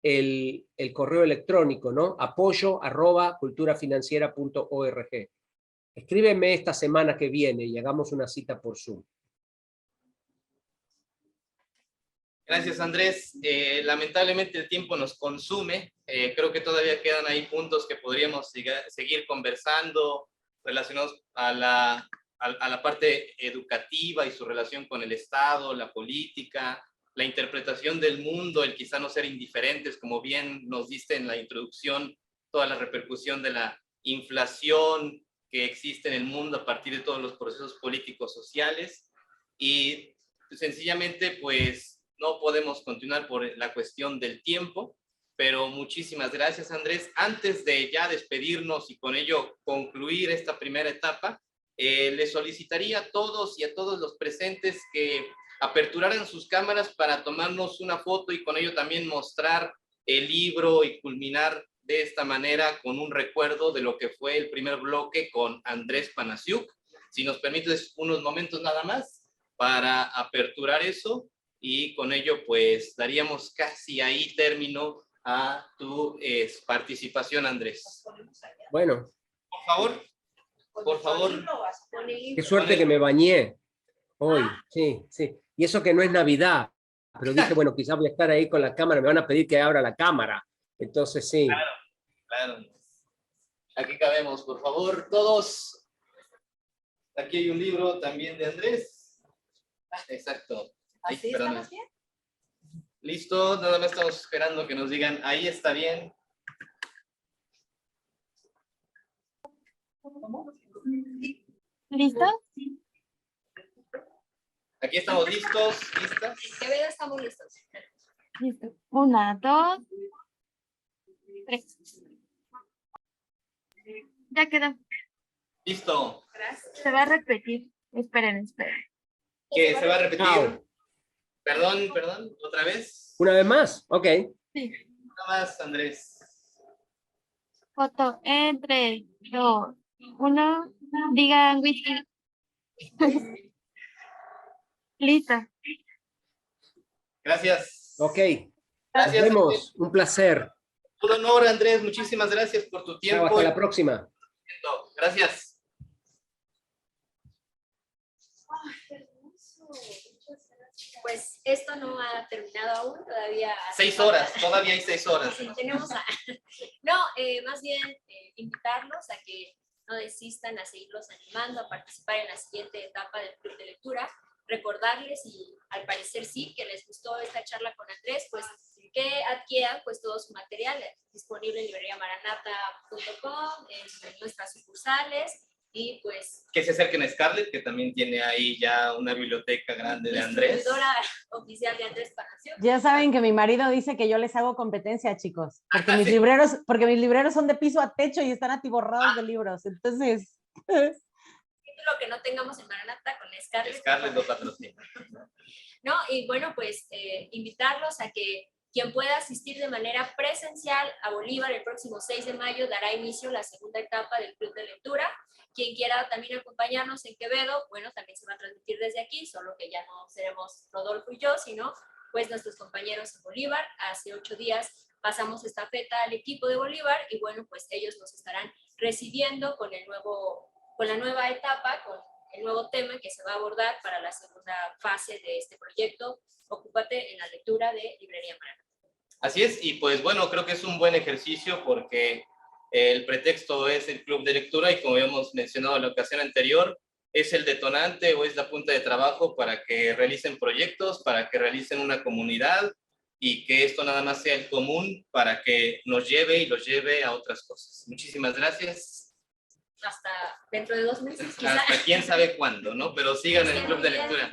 el correo electrónico, ¿no? apoyo@culturafinanciera.org. Escríbeme esta semana que viene y hagamos una cita por Zoom. Gracias, Andrés. Lamentablemente el tiempo nos consume. Creo que todavía quedan ahí puntos que podríamos seguir conversando relacionados a la parte educativa y su relación con el Estado, la política, la interpretación del mundo, el quizá no ser indiferentes, como bien nos diste en la introducción, toda la repercusión de la inflación que existe en el mundo a partir de todos los procesos políticos sociales. Y sencillamente, pues, no podemos continuar por la cuestión del tiempo, pero muchísimas gracias, Andrés. Antes de ya despedirnos y con ello concluir esta primera etapa, les solicitaría a todos y a todos los presentes que aperturaran sus cámaras para tomarnos una foto y con ello también mostrar el libro y culminar de esta manera con un recuerdo de lo que fue el primer bloque con Andrés Panasiuk. Si nos permites unos momentos nada más para aperturar eso. Y con ello, pues, daríamos casi ahí término a tu participación, Andrés. Bueno. Por favor. Qué suerte que me bañé hoy, sí. Y eso que no es Navidad, pero dije, bueno, quizás voy a estar ahí con la cámara, me van a pedir que abra la cámara. Entonces, sí. Claro. Aquí cabemos, por favor, todos. Aquí hay un libro también de Andrés. Exacto. ¿Así estamos bien? Listo, nada más estamos esperando que nos digan, ahí está bien. ¿Listo? Aquí estamos listos, listas. En Quevedo estamos listos. Listo. 1, 2, 3. Ya quedó. Listo. Gracias. Se va a repetir. Esperen. ¿Qué se va a repetir? Chao. Perdón, otra vez. ¿Una vez más? Ok. Sí. Una más, Andrés. Foto en 3, 2, 1. Digan whisky. Listo. Gracias. Ok. Gracias. Nos vemos. Un placer. Un honor, Andrés. Muchísimas gracias por tu tiempo. Hasta la próxima. Gracias. Pues esto no ha terminado aún, todavía. 6 horas, todavía hay 6 horas. Tenemos no, más bien invitarlos a que no desistan, a seguirlos animando a participar en la siguiente etapa del Club de Lectura. Recordarles, y al parecer sí, que les gustó esta charla con Andrés, pues que adquieran pues todo su material disponible en libreriamaranata.com, en nuestras sucursales, y pues... Que se acerquen a Scarlett, que también tiene ahí ya una biblioteca grande de Andrés. Distribuidora oficial de Andrés Palacio. Ya saben que mi marido dice que yo les hago competencia, chicos, porque mis libreros son de piso a techo y están atiborrados de libros, entonces... Título que no tengamos en Maranata con Scarlett. Scarlett lo patrocina. No, y bueno, pues invitarlos a que quien pueda asistir de manera presencial a Bolívar el próximo 6 de mayo dará inicio la segunda etapa del Club de Lectura. Quien quiera también acompañarnos en Quevedo, bueno, también se va a transmitir desde aquí, solo que ya no seremos Rodolfo y yo, sino pues nuestros compañeros en Bolívar. Hace 8 días pasamos estafeta al equipo de Bolívar y bueno, pues ellos nos estarán recibiendo con la nueva etapa, con el nuevo tema que se va a abordar para la segunda fase de este proyecto. Ocúpate en la lectura de Librería Maranata. Así es, y pues bueno, creo que es un buen ejercicio porque el pretexto es el club de lectura y como habíamos mencionado en la ocasión anterior, es el detonante o es la punta de trabajo para que realicen proyectos, para que realicen una comunidad y que esto nada más sea el común para que nos lleve y los lleve a otras cosas. Muchísimas gracias. Hasta dentro de 2 meses, quizá. Hasta quién sabe cuándo, ¿no? Pero sigan en el club de lectura.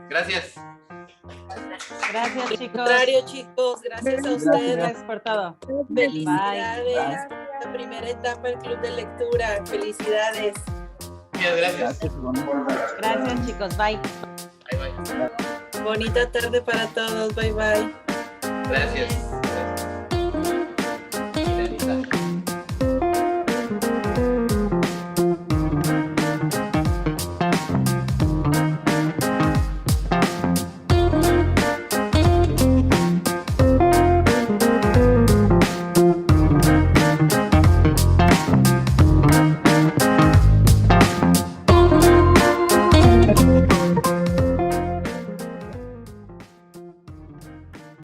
Gracias. Gracias, chicos. Contrario, chicos, gracias a ustedes. Gracias por todo. Felicidades. La primera etapa del Club de Lectura. Felicidades. Muchas gracias. Gracias, chicos. Bye. Bye, bye. Bonita tarde para todos. Bye, bye. Gracias.